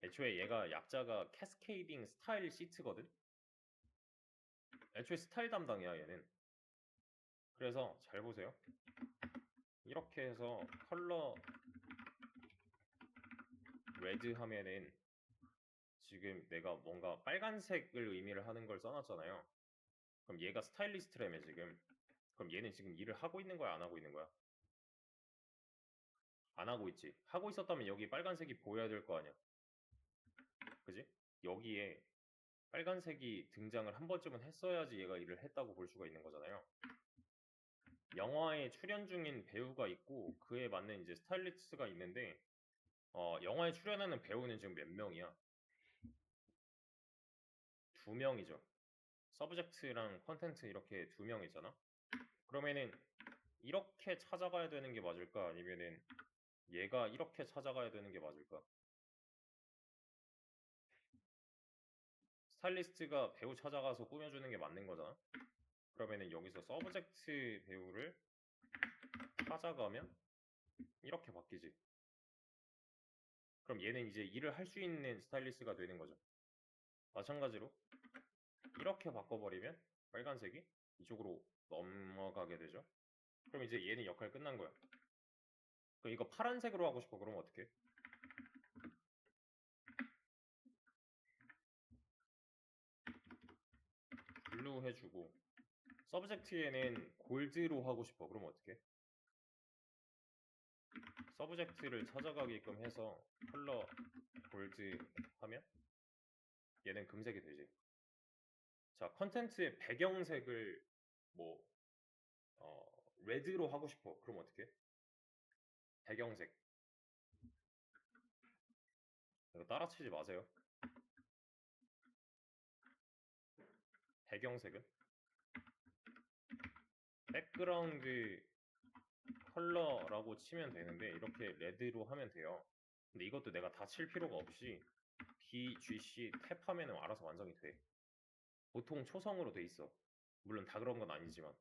애초에 얘가 약자가 캐스케이딩 스타일 시트거든? 애초에 스타일 담당이야 얘는. 그래서 잘 보세요. 이렇게 해서 컬러 레드 하면은 지금 내가 뭔가 빨간색을 의미를 하는 걸 써놨잖아요. 그럼 얘가 스타일리스트라며 지금. 그럼 얘는 지금 일을 하고 있는 거야 안 하고 있는 거야? 안 하고 있지. 하고 있었다면 여기 빨간색이 보여야 될 거 아니야. 그지? 여기에 빨간색이 등장을 한 번쯤은 했어야지 얘가 일을 했다고 볼 수가 있는 거잖아요. 영화에 출연 중인 배우가 있고 그에 맞는 이제 스타일리스트가 있는데 영화에 출연하는 배우는 지금 몇 명이야? 2명이죠. 서브젝트랑 컨텐트 이렇게 2명이잖아. 그러면은 이렇게 찾아가야 되는 게 맞을까? 아니면은 얘가 이렇게 찾아가야 되는 게 맞을까? 스타일리스트가 배우 찾아가서 꾸며주는 게 맞는 거잖아. 그러면은 여기서 서브젝트 배우를 찾아가면 이렇게 바뀌지. 그럼 얘는 이제 일을 할 수 있는 스타일리스트가 되는 거죠. 마찬가지로 이렇게 바꿔버리면 빨간색이 이쪽으로 넘어가게 되죠. 그럼 이제 얘는 역할 끝난 거야. 그럼 이거 파란색으로 하고 싶어. 그러면 어떻게? 블루 해주고 서브젝트에는 골드로 하고 싶어. 그러면 어떻게? 서브젝트를 찾아가게끔 해서 컬러 골드 하면 얘는 금색이 되지. 자, 컨텐츠의 배경색을 뭐 레드로 하고 싶어. 그럼 어떻게? 배경색. 이거 따라치지 마세요. 배경색은 백그라운드 컬러라고 치면 되는데 이렇게 레드로 하면 돼요. 근데 이것도 내가 다 칠 필요가 없이 BGC 탭하면 알아서 완성이 돼. 보통 초성으로 돼 있어. 물론 다 그런 건 아니지만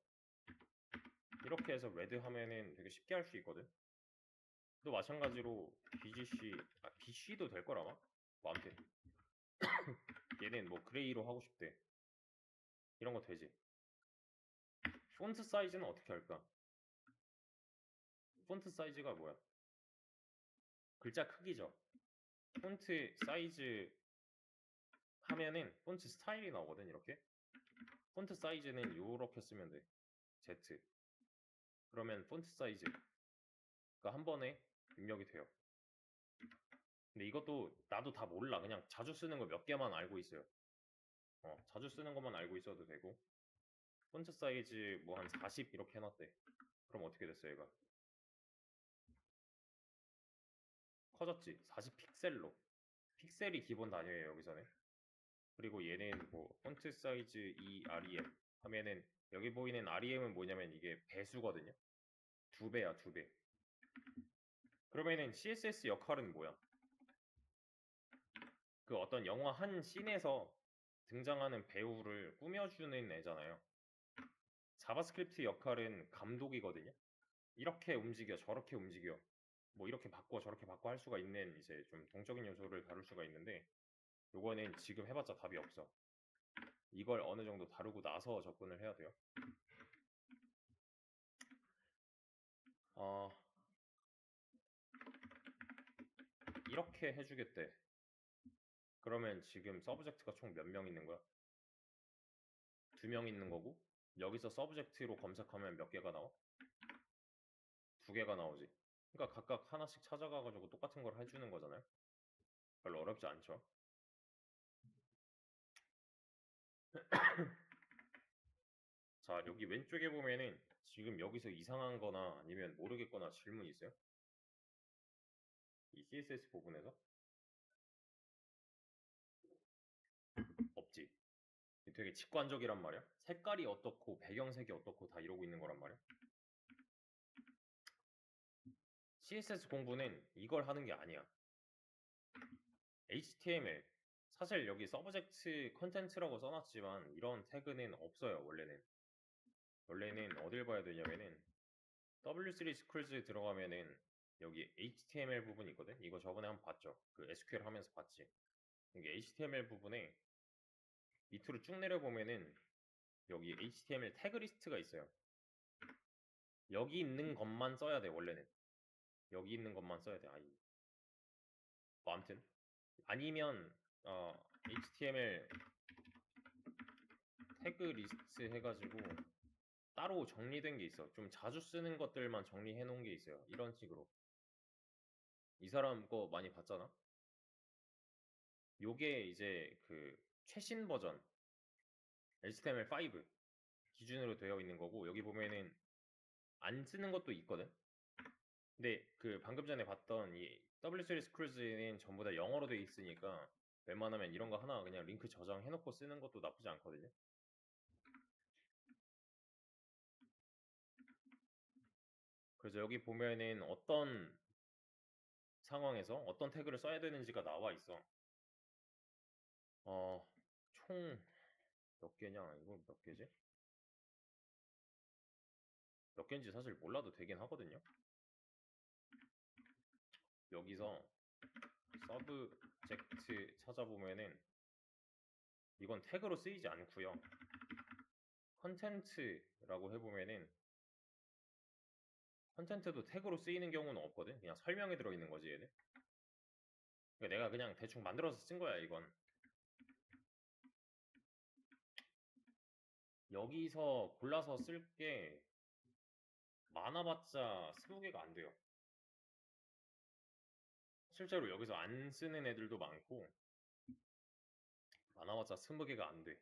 이렇게 해서 레드 하면은 되게 쉽게 할 수 있거든. 또 마찬가지로 BGC, BC도 될 걸 아마? 마음대. 얘는 뭐 그레이로 하고 싶대. 이런 거 되지. 폰트 사이즈는 어떻게 할까? 폰트 사이즈가 뭐야? 글자 크기죠. 폰트 사이즈 하면은 폰트 스타일이 나오거든 이렇게. 폰트 사이즈는 요렇게 쓰면 돼. Z. 그러면 폰트 사이즈가 한 번에 입력이 돼요. 근데 이것도 나도 다 몰라. 그냥 자주 쓰는 거 몇 개만 알고 있어요. 자주 쓰는 것만 알고 있어도 되고. 폰트 사이즈 뭐 한 40 이렇게 해놨대. 그럼 어떻게 됐어 얘가? 커졌지. 40 픽셀로. 픽셀이 기본 단위예요 여기서는. 그리고 얘는 뭐 폰트 사이즈 REM 하면은 여기 보이는 REM은 뭐냐면 이게 배수거든요. 2배야 2배. 그러면은 CSS 역할은 뭐야? 그 어떤 영화 한 씬에서 등장하는 배우를 꾸며주는 애잖아요. 자바스크립트 역할은 감독이거든요. 이렇게 움직여, 저렇게 움직여, 뭐 이렇게 바꿔, 저렇게 바꿔 할 수가 있는 이제 좀 동적인 요소를 다룰 수가 있는데, 요거는 지금 해봤자 답이 없어. 이걸 어느 정도 다루고 나서 접근을 해야 돼요. 이렇게 해주겠대. 그러면 지금 서브젝트가 총 몇 명 있는 거야? 2명 있는 거고, 여기서 서브젝트로 검색하면 몇 개가 나와? 2개가 나오지. 그러니까 각각 하나씩 찾아가가지고 똑같은 걸 해주는 거잖아요. 별로 어렵지 않죠. 자, 여기 왼쪽에 보면은 지금 여기서 이상한 거나 아니면 모르겠거나 질문 있어요? 이 CSS 부분에서? 없지. 되게 직관적이란 말이야. 색깔이 어떻고 배경색이 어떻고 다 이러고 있는 거란 말이야. CSS 공부는 이걸 하는 게 아니야. HTML 사실 여기 서브젝트 컨텐츠라고 써놨지만 이런 태그는 없어요. 원래는 어딜 봐야 되냐면은 W3 스쿨즈 들어가면은 여기 HTML 부분이 있거든. 이거 저번에 한번 봤죠. 그 SQL 하면서 봤지. 이게 HTML 부분에 밑으로 쭉 내려보면은 여기 HTML 태그 리스트가 있어요. 여기 있는 것만 써야 돼. 원래는 여기 있는 것만 써야 돼. 뭐 아무튼 아니면 HTML 태그 리스트 해가지고 따로 정리된 게 있어. 좀 자주 쓰는 것들만 정리해 놓은 게 있어요. 이런 식으로. 이 사람 거 많이 봤잖아? 요게 이제 그 최신 버전 HTML5 기준으로 되어 있는 거고, 여기 보면은 안 쓰는 것도 있거든? 근데 그 방금 전에 봤던 이 W3 스크루즈는 전부 다 영어로 되어 있으니까 웬만하면 이런 거 하나 그냥 링크 저장해 놓고 쓰는 것도 나쁘지 않거든요. 그래서 여기 보면은 어떤 상황에서 어떤 태그를 써야 되는지가 나와 있어. 총 몇 개냐? 이거 몇 개지? 몇 개인지 사실 몰라도 되긴 하거든요. 여기서 서브젝트 찾아보면은 이건 태그로 쓰이지 않고요. 컨텐츠라고 해보면은 컨텐츠도 태그로 쓰이는 경우는 없거든. 그냥 설명에 들어있는 거지 얘는. 그러니까 내가 그냥 대충 만들어서 쓴 거야 이건. 여기서 골라서 쓸 게 많아봤자 20개가 안 돼요. 실제로 여기서 안 쓰는 애들도 많고 많아봤자 20개가 안 돼.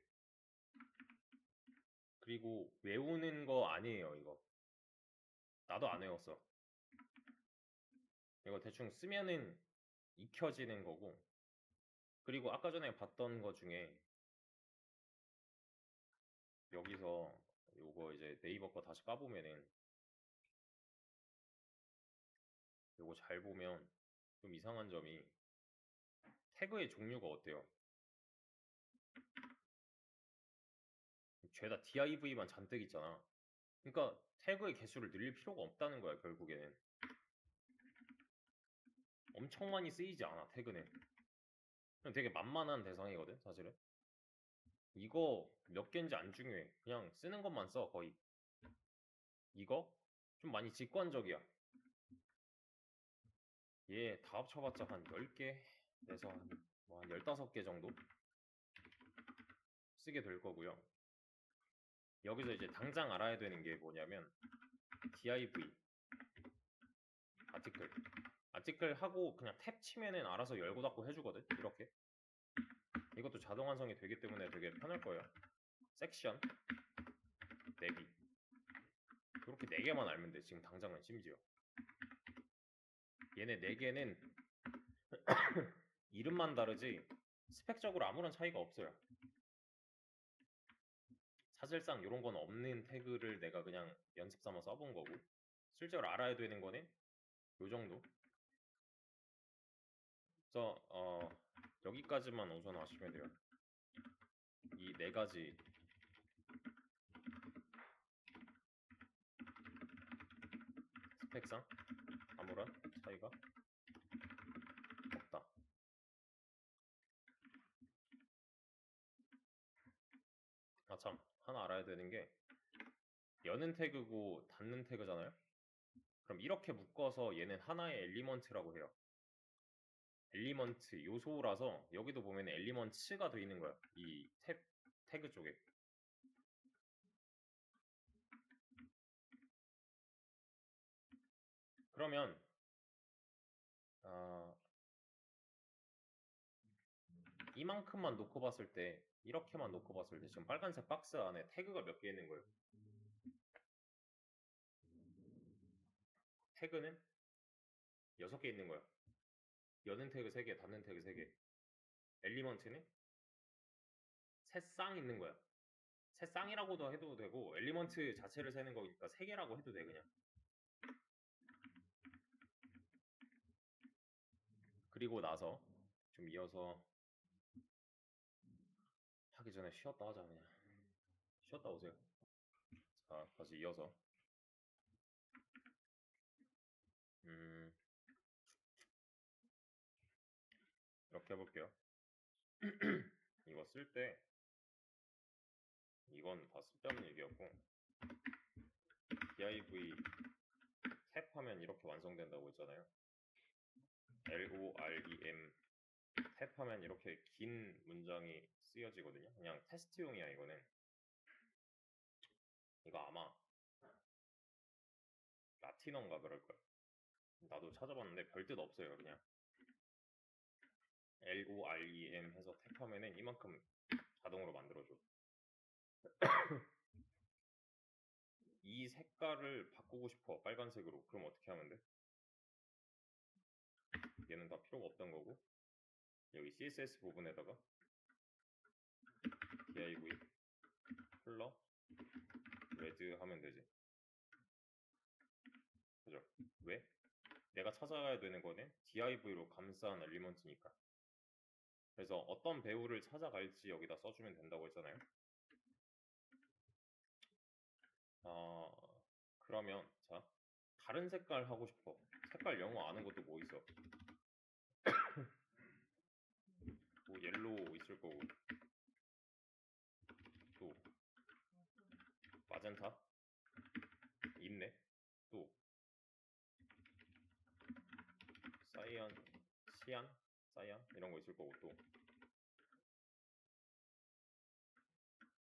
그리고 외우는 거 아니에요 이거. 나도 안 외웠어. 이거 대충 쓰면은 익혀지는 거고. 그리고 아까 전에 봤던 거 중에 여기서 요거 이제 네이버 거 다시 까보면은 요거 잘 보면 좀 이상한 점이 태그의 종류가 어때요? 죄다 div만 잔뜩 있잖아. 그러니까 태그의 개수를 늘릴 필요가 없다는 거야 결국에는. 엄청 많이 쓰이지 않아 태그는. 그냥 되게 만만한 대상이거든 사실은. 이거 몇 개인지 안 중요해. 그냥 쓰는 것만 써 거의. 이거 좀 많이 직관적이야. 얘 다 합쳐봤자 한 10개에서 한 15개 정도 쓰게 될 거고요. 여기서 이제 당장 알아야 되는 게 뭐냐면 div 아티클 하고 그냥 탭 치면은 알아서 열고 닫고 해주거든. 이렇게. 이것도 자동 완성이 되기 때문에 되게 편할 거예요. 섹션 대비 이렇게 4개만 알면 돼. 지금 당장은 심지어 얘네 4개는 이름만 다르지 스펙적으로 아무런 차이가 없어요. 사실상 이런 건 없는 태그를 내가 그냥 연습 삼아 써본 거고, 실제로 알아야 되는 거는 요 정도. 그래서 여기까지만 우선 아시면 돼요. 이 네 가지 스펙상 아무런 차이가 없다. 아 참, 하나 알아야 되는 게 여는 태그고 닫는 태그잖아요. 그럼 이렇게 묶어서 얘는 하나의 엘리먼트라고 해요. 엘리먼트 요소라서 여기도 보면 엘리먼츠가 돼 있는 거야. 이 태그 쪽에. 그러면 아, 이만큼만 놓고 봤을 때, 이렇게만 놓고 봤을 때 지금 빨간색 박스 안에 태그가 몇 개 있는 거예요? 태그는 6개 있는 거야. 여는 태그 3개, 닫는 태그 3개. 엘리먼트는 3쌍 있는 거야. 3쌍이라고도 해도 되고 엘리먼트 자체를 세는 거니까 3개라고 해도 돼 그냥. 그리고 나서 좀 이어서 하기 전에 쉬었다 하자 그냥. 쉬었다 오세요. 자, 다시 이어서 이렇게 해볼게요. 이거 쓸 때 이건 다 쓸데없는 얘기였고 div 탭하면 이렇게 완성된다고 했잖아요. lorem 탭하면 이렇게 긴 문장이 쓰여지거든요. 그냥 테스트용이야 이거는. 이거 아마 라틴어인가 그럴걸. 나도 찾아봤는데 별 뜻 없어요. 그냥 lorem 해서 탭하면은 이만큼 자동으로 만들어줘. 이 색깔을 바꾸고 싶어. 빨간색으로. 그럼 어떻게 하면 돼? 얘는 다 필요가 없던 거고 여기 CSS 부분에다가 div 컬러 레드 하면 되지. 그죠? 왜? 내가 찾아가야 되는 거는 div로 감싼 엘리먼트니까. 그래서 어떤 배우를 찾아갈지 여기다 써주면 된다고 했잖아요. 그러면 자 다른 색깔 하고 싶어. 색깔 영어 아는 것도 뭐 있어? 뭐 옐로우 있을 거고 또 마젠타 있네. 또 사이안, 시안, 사이안 이런 거 있을 거고 또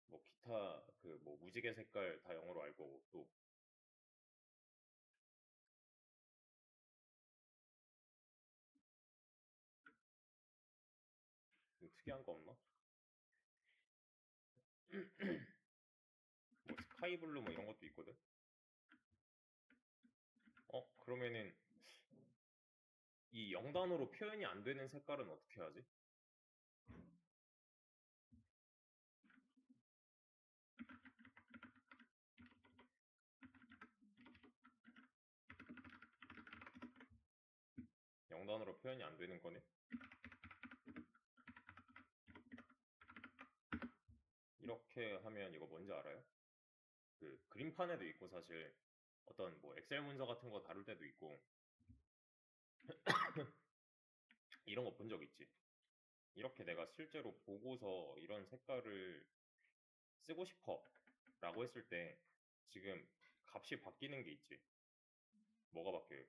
뭐 기타 그 뭐 무지개 색깔 다 영어로 알 거고 또 특이한 거 없나? 뭐 스카이 블루 뭐 이런 것도 있거든. 그러면은 이 0단어로 표현이 안 되는 색깔은 어떻게 하지? 영단어로 표현이 안 되는 거네. 이렇게 하면 이거 뭔지 알아요? 그 그림판에도 있고 사실 어떤 뭐 엑셀 문서 같은 거 다룰 때도 있고 이런 거 본 적 있지? 이렇게 내가 실제로 보고서 이런 색깔을 쓰고 싶어 라고 했을 때 지금 값이 바뀌는 게 있지. 뭐가 바뀌어요?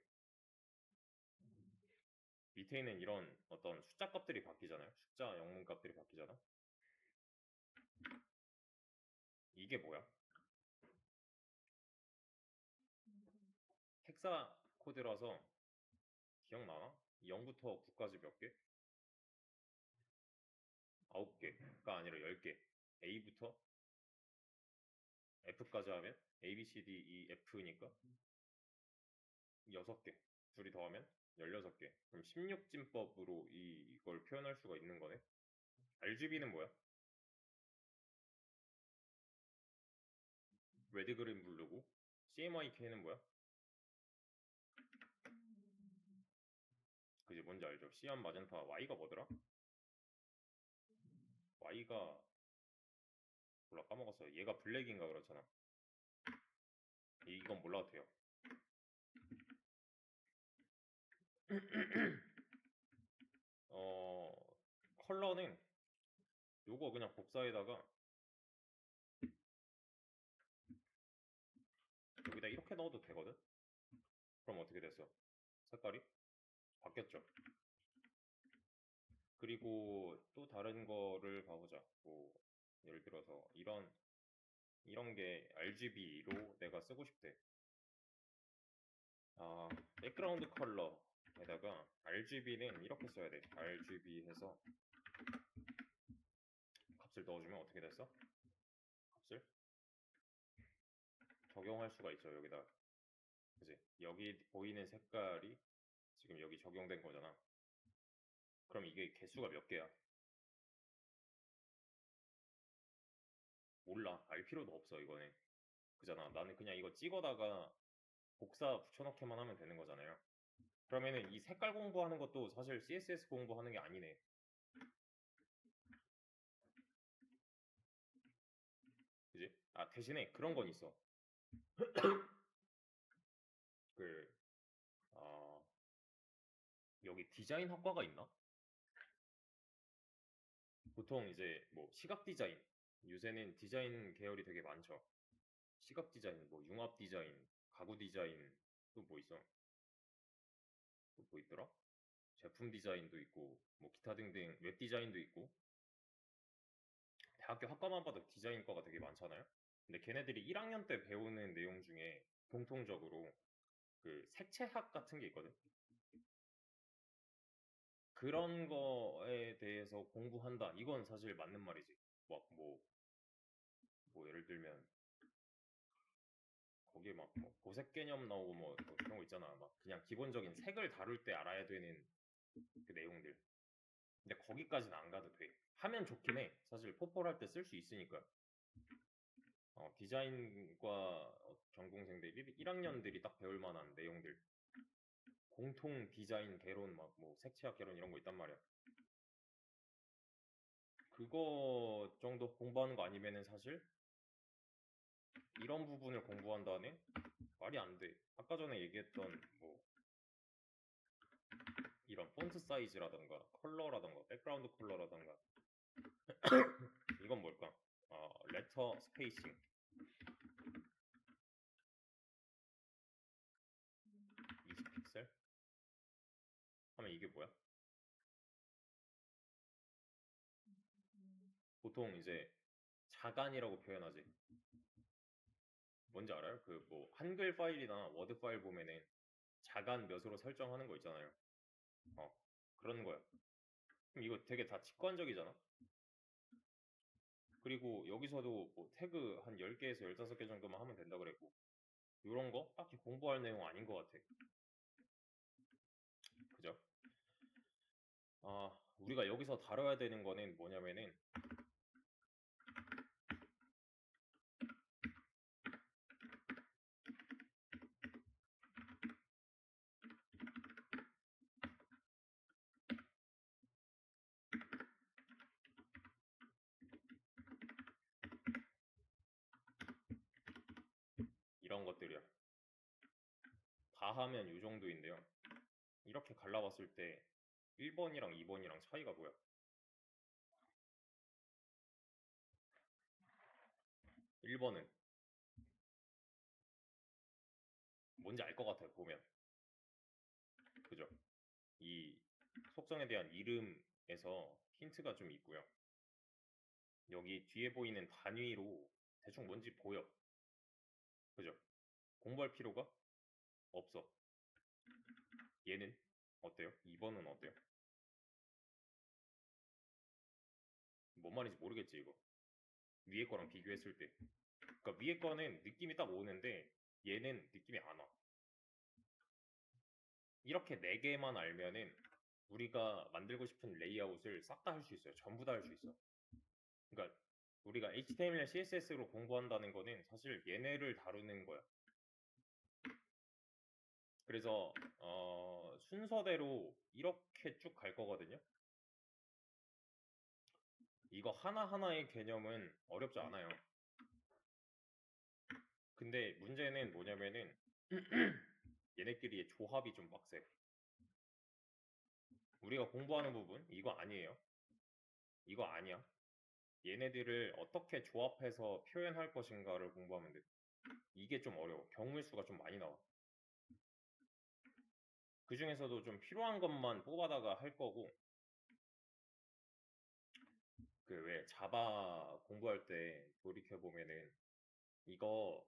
밑에 있는 이런 어떤 숫자 값들이 바뀌잖아요. 숫자 영문 값들이 바뀌잖아. 이게 뭐야? 헥사 코드라서 기억나나? 0부터 9까지 몇 개? 9개가 아니라 10개. A부터 F까지 하면 A, B, C, D, E, F니까 6개. 둘이 더하면 16개. 그럼 16진법으로 이걸 표현할 수가 있는 거네. RGB는 뭐야? 레드, 그린, 블루고 CMYK는 뭐야? 그지 뭔지 알죠? 시안, 마젠타, Y가 뭐더라? Y가 몰라 까먹었어. 얘가 블랙인가 그렇잖아. 이건 몰라도 돼요. 컬러는 요거 그냥 복사에다가 여기다 이렇게 넣어도 되거든? 그럼 어떻게 됐어? 색깔이 바뀌었죠? 그리고 또 다른 거를 봐보자. 뭐 예를 들어서 이런 게 RGB로 내가 쓰고 싶대. 백그라운드 컬러에다가 RGB는 이렇게 써야 돼. RGB 해서 값을 넣어주면 어떻게 됐어? 값을 적용할 수가 있죠. 여기다. 그지? 여기 보이는 색깔이 지금 여기 적용된 거잖아. 그럼 이게 개수가 몇 개야? 몰라. 알 필요도 없어, 이거는. 그잖아. 나는 그냥 이거 찍어다가 복사 붙여넣기만 하면 되는 거잖아요. 그러면은 이 색깔 공부하는 것도 사실 CSS 공부하는 게 아니네. 그지? 대신에 그런 건 있어. 그, 어, 여기 디자인 학과가 있나? 보통 이제 뭐 시각 디자인, 요새는 디자인 계열이 되게 많죠. 시각 디자인, 뭐 융합 디자인, 가구 디자인, 또 뭐 있어? 또 뭐 있더라? 제품 디자인도 있고, 뭐 기타 등등 웹 디자인도 있고, 대학교 학과만 봐도 디자인과가 되게 많잖아요. 근데 걔네들이 1학년 때 배우는 내용 중에 공통적으로 그 색채학 같은 게 있거든. 그런 거에 대해서 공부한다. 이건 사실 맞는 말이지. 뭐 예를 들면 거기에 막뭐 보색 개념 나오고 뭐 그런 거 있잖아. 막 그냥 기본적인 색을 다룰 때 알아야 되는 그 내용들. 근데 거기까지는 안 가도 돼. 하면 좋긴 해. 사실 포폴 할 때 쓸 수 있으니까. 디자인과 전공생들 1학년들이 딱 배울 만한 내용들. 공통 디자인 개론, 막 뭐 색채학 개론 이런 거 있단 말이야. 그거 정도 공부하는 거 아니면은 사실 이런 부분을 공부한다네? 말이 안 돼. 아까 전에 얘기했던 뭐 이런 폰트 사이즈라던가 컬러라던가 백그라운드 컬러라던가 이건 뭘까? 레터 스페이싱 20픽셀? 하면 이게 뭐야? 보통 이제 자간이라고 표현하지. 뭔지 알아요? 그 뭐 한글 파일이나 워드 파일 보면은 자간 몇으로 설정하는 거 있잖아요. 어, 그런 거야. 그럼 이거 되게 다 직관적이잖아. 그리고 여기서도 뭐 태그 한 10개에서 15개 정도만 하면 된다 그랬고 이런 거 딱히 공부할 내용 아닌 것 같아. 그죠? 우리가 여기서 다뤄야 되는 거는 뭐냐면은 이런 것들이야. 다 하면 이 정도인데요. 이렇게 갈라봤을 때 1번이랑 2번이랑 차이가 뭐야? 1번은 뭔지 알 것 같아요, 보면. 그죠? 이 속성에 대한 이름에서 힌트가 좀 있고요. 여기 뒤에 보이는 단위로 대충 뭔지 보여. 그죠? 공부할 필요가 없어. 얘는 어때요? 2번은 어때요? 뭔 말인지 모르겠지, 이거. 위에 거랑 비교했을 때. 그러니까 위에 거는 느낌이 딱 오는데 얘는 느낌이 안 와. 이렇게 4개만 알면은 우리가 만들고 싶은 레이아웃을 싹 다 할 수 있어요. 전부 다 할 수 있어. 그러니까 우리가 HTML, CSS로 공부한다는 거는 사실 얘네를 다루는 거야. 그래서 순서대로 이렇게 쭉 갈 거거든요. 이거 하나하나의 개념은 어렵지 않아요. 근데 문제는 뭐냐면은 얘네끼리의 조합이 좀 빡세. 우리가 공부하는 부분 이거 아니에요. 이거 아니야. 얘네들을 어떻게 조합해서 표현할 것인가를 공부하면 돼. 이게 좀 어려워. 경우의 수가 좀 많이 나와. 그 중에서도 좀 필요한 것만 뽑아다가 할 거고, 그 왜 자바 공부할 때 돌이켜보면은 이거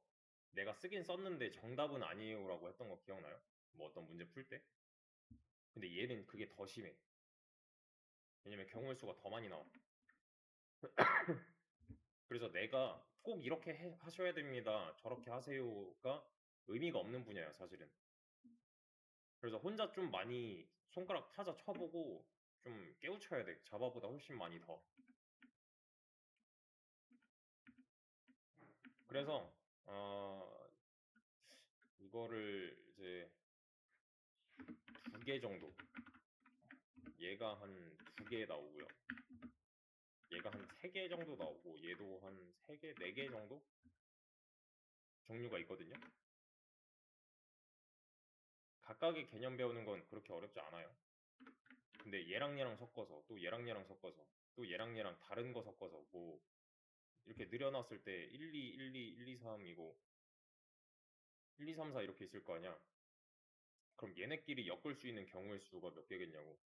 내가 쓰긴 썼는데 정답은 아니에요라고 했던 거 기억나요? 뭐 어떤 문제 풀 때? 근데 얘는 그게 더 심해. 왜냐면 경우의 수가 더 많이 나와. 그래서 내가 꼭 이렇게 하셔야 됩니다. 저렇게 하세요가 의미가 없는 분야야, 사실은. 그래서 혼자 좀 많이 손가락 타자 쳐보고 좀 깨우쳐야 돼. 자바보다 훨씬 많이 더. 그래서 이거를 이제 2개 정도. 얘가 한 2개 나오고요. 얘가 한 3개 정도 나오고 얘도 한 3개, 4개 정도 종류가 있거든요. 각각의 개념 배우는 건 그렇게 어렵지 않아요. 근데 얘랑 얘랑 섞어서 또 얘랑 얘랑 섞어서 또 얘랑 얘랑 다른 거 섞어서 뭐 이렇게 늘여놨을 때 1, 2, 1, 2, 1, 2, 3이고 1, 2, 3, 4 이렇게 있을 거 아니야. 그럼 얘네끼리 엮을 수 있는 경우의 수가 몇 개겠냐고.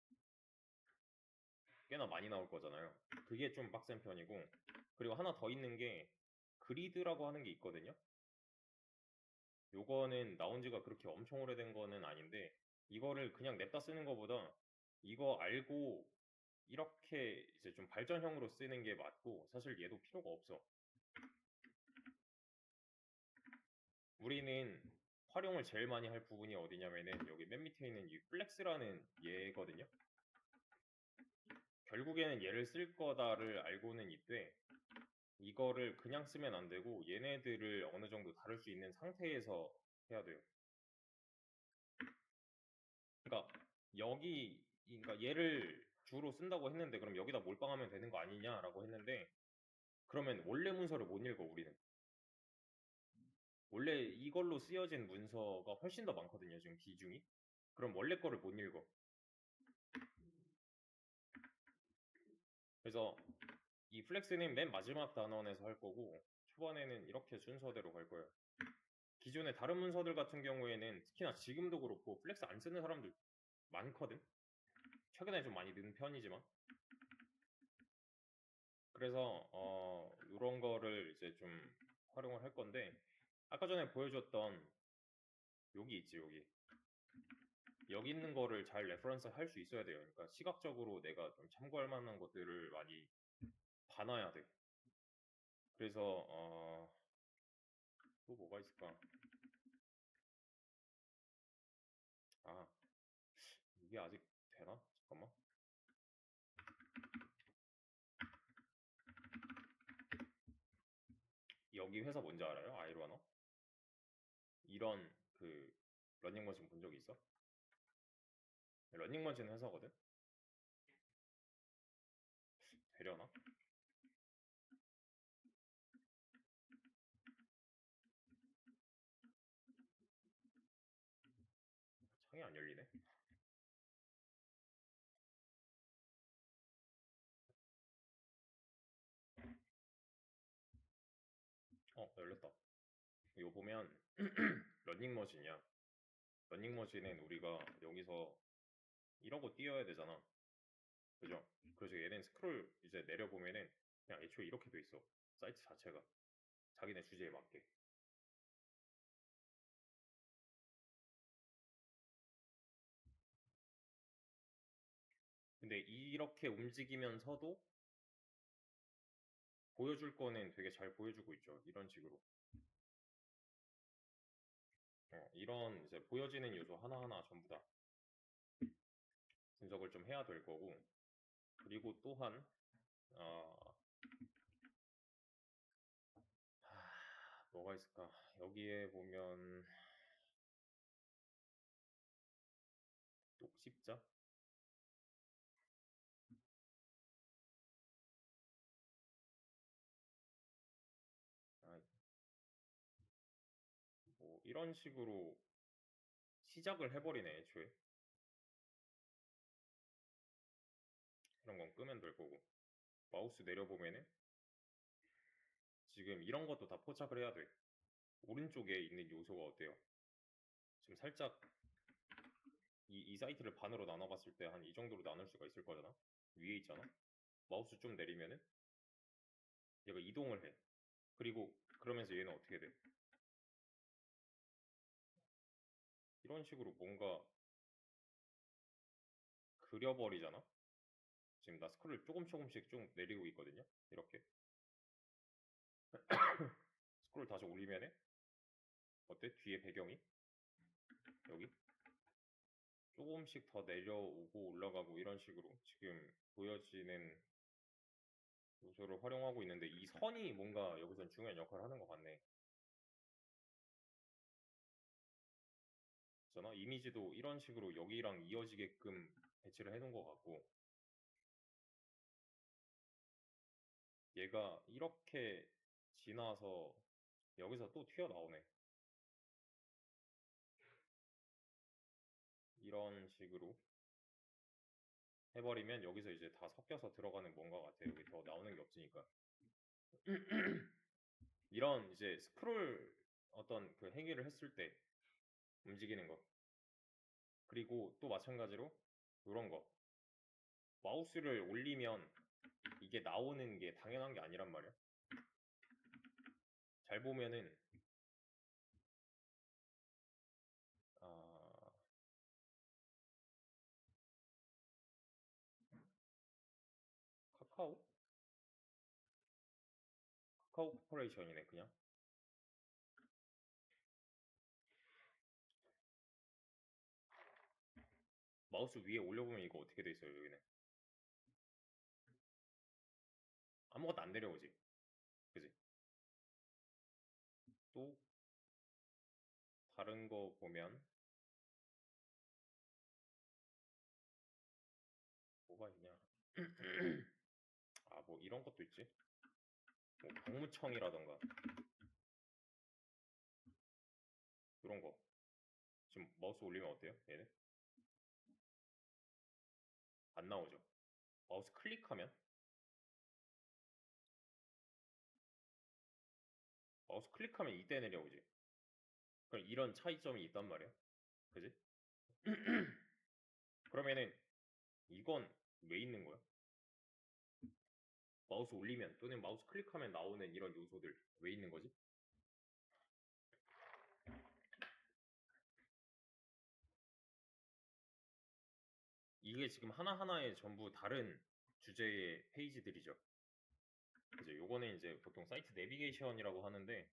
꽤나 많이 나올 거잖아요. 그게 좀 빡센 편이고, 그리고 하나 더 있는 게 그리드라고 하는 게 있거든요. 요거는 나온 지가 그렇게 엄청 오래된 거는 아닌데 이거를 그냥 냅다 쓰는 것보다 이거 알고 이렇게 이제 좀 발전형으로 쓰는 게 맞고, 사실 얘도 필요가 없어. 우리는 활용을 제일 많이 할 부분이 어디냐면은 여기 맨 밑에 있는 이 플렉스라는 얘거든요. 결국에는 얘를 쓸 거다를 알고는 있되 이거를 그냥 쓰면 안 되고 얘네들을 어느 정도 다룰 수 있는 상태에서 해야 돼요. 그러니까 그러니까 얘를 주로 쓴다고 했는데 그럼 여기다 몰빵하면 되는 거 아니냐라고 했는데, 그러면 원래 문서를 못 읽어 우리는. 원래 이걸로 쓰여진 문서가 훨씬 더 많거든요, 지금 비중이. 그럼 원래 거를 못 읽어. 그래서 이 플렉스는 맨 마지막 단원에서 할 거고 초반에는 이렇게 순서대로 갈 거예요. 기존의 다른 문서들 같은 경우에는 특히나 지금도 그렇고 플렉스 안 쓰는 사람들 많거든. 최근에 좀 많이 는 편이지만. 그래서 이런 거를 이제 좀 활용을 할 건데, 아까 전에 보여줬던 여기 있지, 여기 있는 거를 잘 레퍼런스 할 수 있어야 돼요. 그러니까 시각적으로 내가 좀 참고할 만한 것들을 많이 봐놔야 돼. 그래서 또 뭐가 있을까? 아, 이게 아직 되나? 잠깐만. 여기 회사 뭔지 알아요? 아이로하나? 이런 그 러닝머신 본 적 있어? 러닝머신 회사거든? 되려나? 창이 안 열리네. 열렸다. 이거 보면 러닝머신이야. 러닝머신은 우리가 여기서 이러고 뛰어야 되잖아. 그죠? 그래서 얘는 스크롤 이제 내려보면은 그냥 애초에 이렇게 돼 있어. 사이트 자체가. 자기네 주제에 맞게. 근데 이렇게 움직이면서도 보여줄 거는 되게 잘 보여주고 있죠. 이런 식으로. 이런 이제 보여지는 요소 하나하나 전부 다 분석을 좀 해야 될 거고, 그리고 또한 어, 뭐가 있을까? 여기에 보면 똑십자? 이런 식으로 시작을 해버리네, 애초에. 이런 건 끄면 될 거고. 마우스 내려보면은 지금 이런 것도 다 포착을 해야 돼. 오른쪽에 있는 요소가 어때요? 지금 살짝 이 사이트를 반으로 나눠봤을 때 한 이 정도로 나눌 수가 있을 거잖아? 위에 있잖아? 마우스 좀 내리면은 얘가 이동을 해. 그리고 그러면서 얘는 어떻게 돼? 이런 식으로 뭔가 그려버리잖아? 지금 나 스크롤 조금씩 좀 내리고 있거든요? 이렇게. 스크롤 다시 올리면은 어때? 뒤에 배경이? 여기? 조금씩 더 내려오고 올라가고 이런 식으로 지금 보여지는 요소를 활용하고 있는데 이 선이 뭔가 여기선 중요한 역할을 하는 것 같네. 잖아 이미지도 이런 식으로 여기랑 이어지게끔 배치를 해놓은 것 같고 얘가 이렇게 지나서 여기서 또 튀어나오네. 이런 식으로 해버리면 여기서 이제 다 섞여서 들어가는 뭔가 같아. 여기 더 나오는 게 없으니까. 이런 이제 스크롤 어떤 그 행위를 했을 때 움직이는 거. 그리고 또 마찬가지로 이런 거. 마우스를 올리면 이게 나오는 게 당연한 게 아니란 말이야. 잘 보면은 아, 카카오? 카카오 코퍼레이션이네 그냥. 마우스 위에 올려보면 이거 어떻게 돼 있어요 여기는. 아무것도 안 내려오지. 그지? 또 다른 거 보면 뭐가 있냐. 아 뭐 이런 것도 있지. 뭐 병무청이라던가 이런 거. 지금 마우스 올리면 어때요? 얘는 안 나오죠. 마우스 클릭하면 마우스 클릭하면 이때 내려오지. 그럼 이런 차이점이 있단 말이야. 그지? 그러면은 이건 왜 있는 거야? 마우스 올리면 또는 마우스 클릭하면 나오는 이런 요소들 왜 있는 거지? 이게 지금 하나하나에 전부 다른 주제의 페이지들이죠. 이제 요거는 이제 보통 사이트 내비게이션이라고 하는데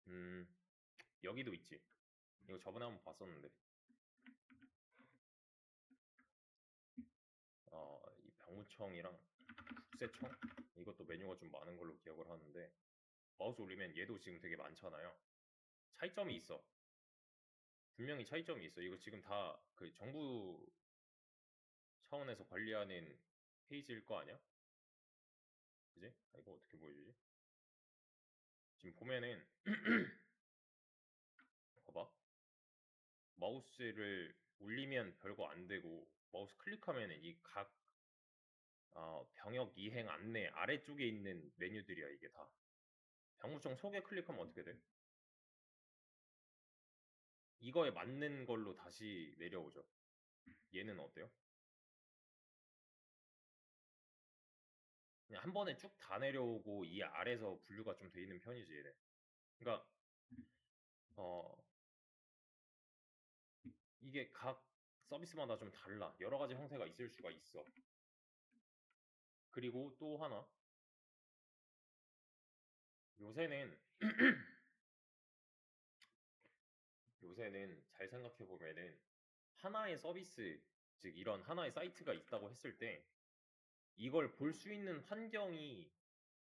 음 여기도 있지. 이거 저번에 한번 봤었는데 이 병무청이랑 국세청 이것도 메뉴가 좀 많은 걸로 기억을 하는데 마우스 올리면 얘도 지금 되게 많잖아요. 차이점이 있어. 분명히 차이점이 있어. 이거 지금 다 그 정부 차원에서 관리하는 페이지일 거 아니야? 그지? 이거 어떻게 보여주지? 지금 보면은 봐봐. 마우스를 올리면 별거 안 되고 마우스 클릭하면은 이 각 병역 이행 안내 아래쪽에 있는 메뉴들이야 이게 다. 병무청 소개 클릭하면 어떻게 돼? 이거에 맞는 걸로 다시 내려오죠. 얘는 어때요? 그냥 한 번에 쭉 다 내려오고 이 아래서 분류가 좀 돼 있는 편이지 얘는. 그러니까 어 이게 각 서비스마다 좀 달라. 여러 가지 형태가 있을 수가 있어. 그리고 또 하나 요새는 요새는 잘 생각해 보면은 하나의 서비스, 즉 이런 하나의 사이트가 있다고 했을 때 이걸 볼 수 있는 환경이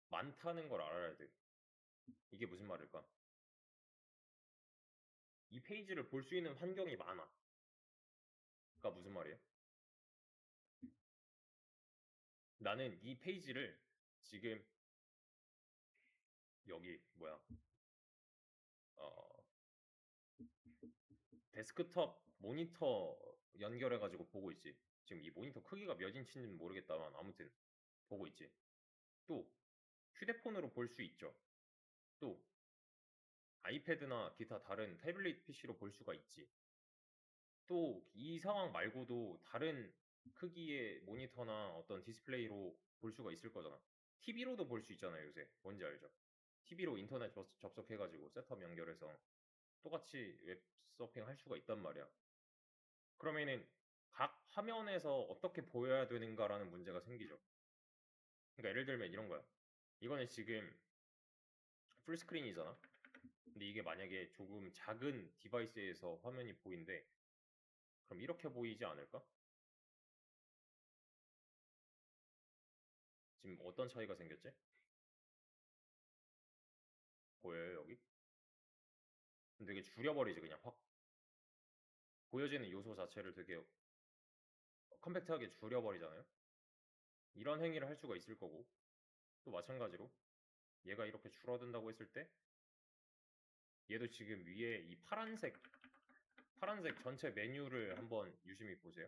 많다는 걸 알아야 돼. 이게 무슨 말일까? 이 페이지를 볼 수 있는 환경이 많아. 그러니까 무슨 말이에요? 나는 이 페이지를 지금 여기 뭐야? 데스크톱 모니터 연결해가지고 보고 있지. 지금 이 모니터 크기가 몇 인치인지는 모르겠다만 아무튼 보고 있지. 또 휴대폰으로 볼 수 있죠. 또 아이패드나 기타 다른 태블릿 PC로 볼 수가 있지. 또 이 상황 말고도 다른 크기의 모니터나 어떤 디스플레이로 볼 수가 있을 거잖아. TV로도 볼 수 있잖아요, 요새. 뭔지 알죠? TV로 인터넷 접속해가지고 셋업 연결해서 똑같이 웹서핑 할 수가 있단 말이야. 그러면은 각 화면에서 어떻게 보여야 되는가라는 문제가 생기죠. 그러니까 예를 들면 이런 거야. 이거는 지금 풀스크린이잖아. 근데 이게 만약에 조금 작은 디바이스에서 화면이 보인대. 그럼 이렇게 보이지 않을까? 지금 어떤 차이가 생겼지? 보여요, 여기? 근데 이게 줄여버리지, 그냥 확. 보여지는 요소 자체를 되게 컴팩트하게 줄여버리잖아요? 이런 행위를 할 수가 있을 거고, 또 마찬가지로 얘가 이렇게 줄어든다고 했을 때, 얘도 지금 위에 이 파란색 전체 메뉴를 한번 유심히 보세요.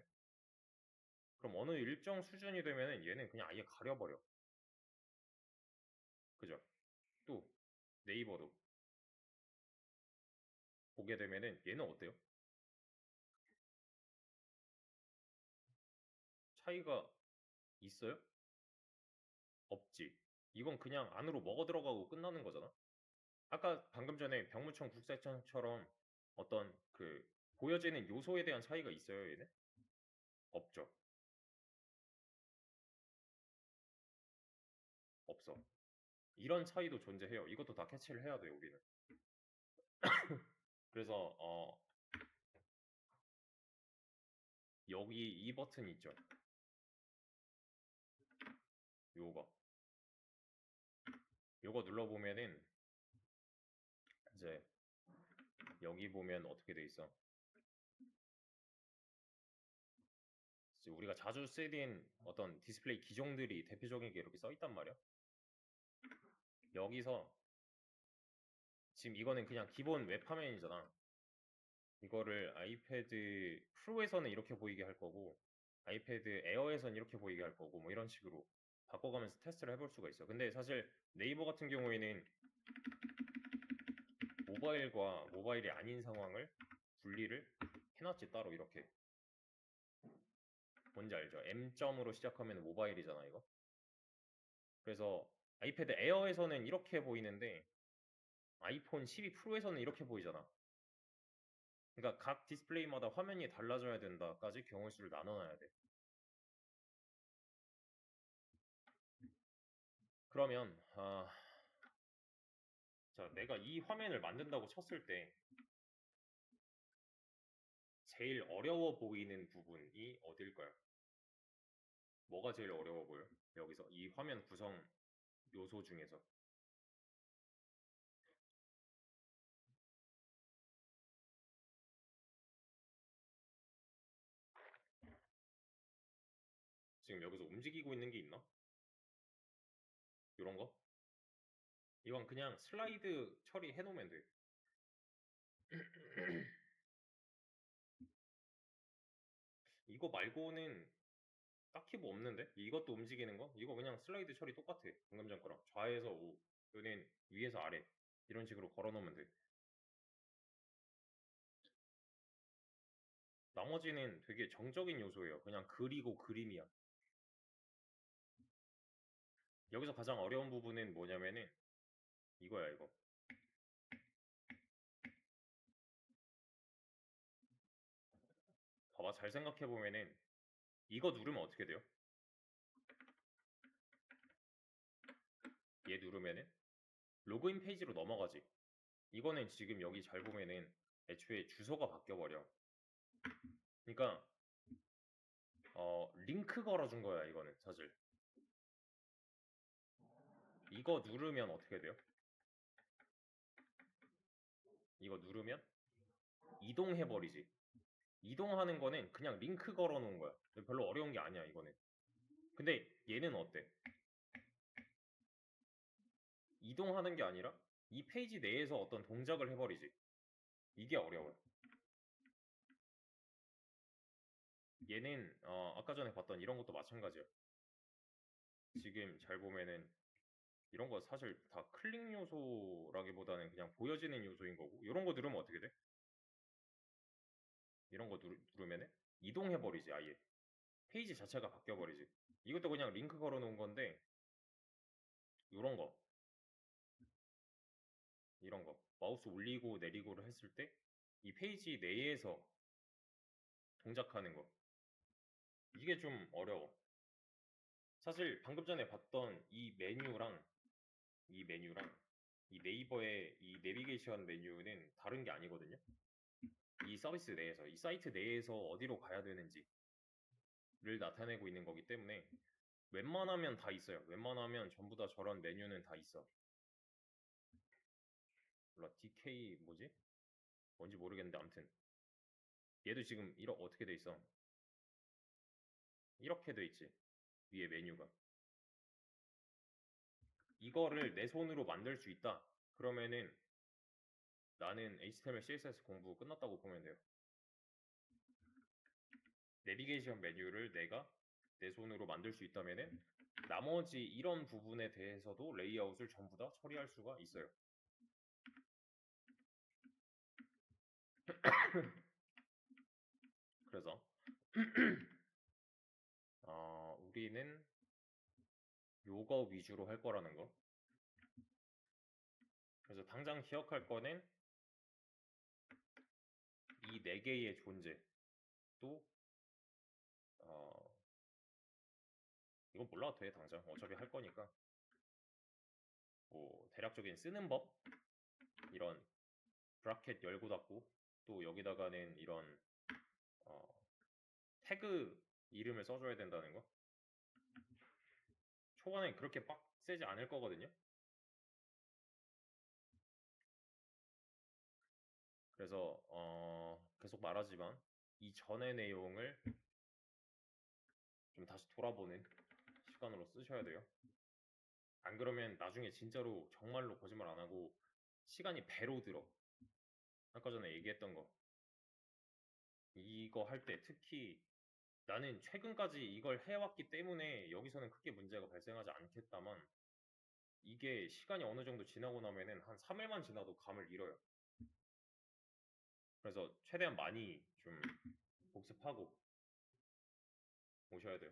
그럼 어느 일정 수준이 되면은 얘는 그냥 아예 가려버려. 그죠? 또 네이버도 보게 되면은 얘는 어때요? 차이가 있어요? 없지. 이건 그냥 안으로 먹어 들어가고 끝나는 거잖아. 아까 방금 전에 병무청 국세청처럼 어떤 그 보여지는 요소에 대한 차이가 있어요, 얘는? 없죠. 없어. 이런 차이도 존재해요. 이것도 다 캐치를 해야 돼요, 우리는. 그래서 여기 이 버튼 있죠. 요거. 요거 눌러보면은 이제 여기 보면 어떻게 돼 있어? 이제 우리가 자주 쓰는 어떤 디스플레이 기종들이 대표적인 게 이렇게 써 있단 말이야. 여기서 지금 이거는 그냥 기본 웹 화면이잖아. 이거를 아이패드 프로에서는 이렇게 보이게 할 거고 아이패드 에어에서는 이렇게 보이게 할 거고 뭐 이런 식으로 바꿔가면서 테스트를 해볼 수가 있어. 근데 사실 네이버 같은 경우에는 모바일과 모바일이 아닌 상황을 분리를 해놨지 따로 이렇게. 뭔지 알죠? M점으로 시작하면 모바일이잖아 이거. 그래서 아이패드 에어에서는 이렇게 보이는데 아이폰 12 프로에서는 이렇게 보이잖아. 그러니까 각 디스플레이마다 화면이 달라져야 된다까지 경우 수를 나눠놔야 돼. 그러면 자, 내가 이 화면을 만든다고 쳤을 때 제일 어려워 보이는 부분이 어딜까요? 뭐가 제일 어려워 보여? 여기서 이 화면 구성 요소 중에서 지금 여기서 움직이고 있는 게 있나? 이런 거? 이건 그냥 슬라이드 처리해 놓으면 돼. 이거 말고는 딱히 뭐 없는데? 이것도 움직이는 거? 이거 그냥 슬라이드 처리 똑같아. 방금 전 거랑. 좌에서 우, 또는 위에서 아래. 이런 식으로 걸어 놓으면 돼. 나머지는 되게 정적인 요소예요. 그냥 글이고 그림이야. 여기서 가장 어려운 부분은 뭐냐면은 이거야, 이거. 봐봐, 잘 생각해보면은 이거 누르면 어떻게 돼요? 얘 누르면은 로그인 페이지로 넘어가지. 이거는 지금 여기 잘 보면은 애초에 주소가 바뀌어버려. 그러니까 링크 걸어준 거야, 이거는 사실. 이거 누르면 어떻게 돼요? 이거 누르면 이동해버리지. 이동하는 거는 그냥 링크 걸어 놓은 거야. 별로 어려운 게 아니야, 이거는. 근데 얘는 어때? 이동하는 게 아니라 이 페이지 내에서 어떤 동작을 해버리지. 이게 어려워요. 얘는 아까 전에 봤던 이런 것도 마찬가지야. 지금 잘 보면은 이런 거 사실 다 클릭 요소라기보다는 그냥 보여지는 요소인 거고, 이런 거 누르면 어떻게 돼? 이런 거 누르면은 이동해버리지, 아예. 페이지 자체가 바뀌어버리지. 이것도 그냥 링크 걸어 놓은 건데, 이런 거, 이런 거. 마우스 올리고 내리고를 했을 때, 이 페이지 내에서 동작하는 거. 이게 좀 어려워. 사실 방금 전에 봤던 이 메뉴랑 이 네이버의 이 내비게이션 메뉴는 다른 게 아니거든요. 이 서비스 내에서, 이 사이트 내에서 어디로 가야 되는지를 나타내고 있는 거기 때문에 웬만하면 다 있어요. 웬만하면 전부 다 저런 메뉴는 다 있어. 몰라, DK 뭐지? 뭔지 모르겠는데 아무튼 얘도 지금 어떻게 돼 있어? 이렇게 돼 있지. 위에 메뉴가. 이거를 내 손으로 만들 수 있다. 그러면은 나는 HTML, CSS 공부 끝났다고 보면 돼요. 내비게이션 메뉴를 내가 내 손으로 만들 수 있다면은 나머지 이런 부분에 대해서도 레이아웃을 전부 다 처리할 수가 있어요. 그래서 우리는 요거 위주로 할 거라는 거. 그래서 당장 기억할 거는 이 네 개의 존재. 또 이건 몰라도 돼. 당장 어차피 할 거니까. 뭐 대략적인 쓰는 법, 이런 브라켓 열고 닫고, 또 여기다가는 이런 어, 태그 이름을 써줘야 된다는 거. 초반에 그렇게 빡세지 않을 거거든요. 그래서 계속 말하지만 이 전의 내용을 좀 다시 돌아보는 시간으로 쓰셔야 돼요. 안 그러면 나중에 진짜로 정말로 거짓말 안 하고 시간이 배로 들어. 아까 전에 얘기했던 거. 이거 할 때 특히 나는 최근까지 이걸 해왔기 때문에 여기서는 크게 문제가 발생하지 않겠다만, 이게 시간이 어느 정도 지나고 나면은 한 3일만 지나도 감을 잃어요. 그래서 최대한 많이 좀 복습하고 오셔야 돼요.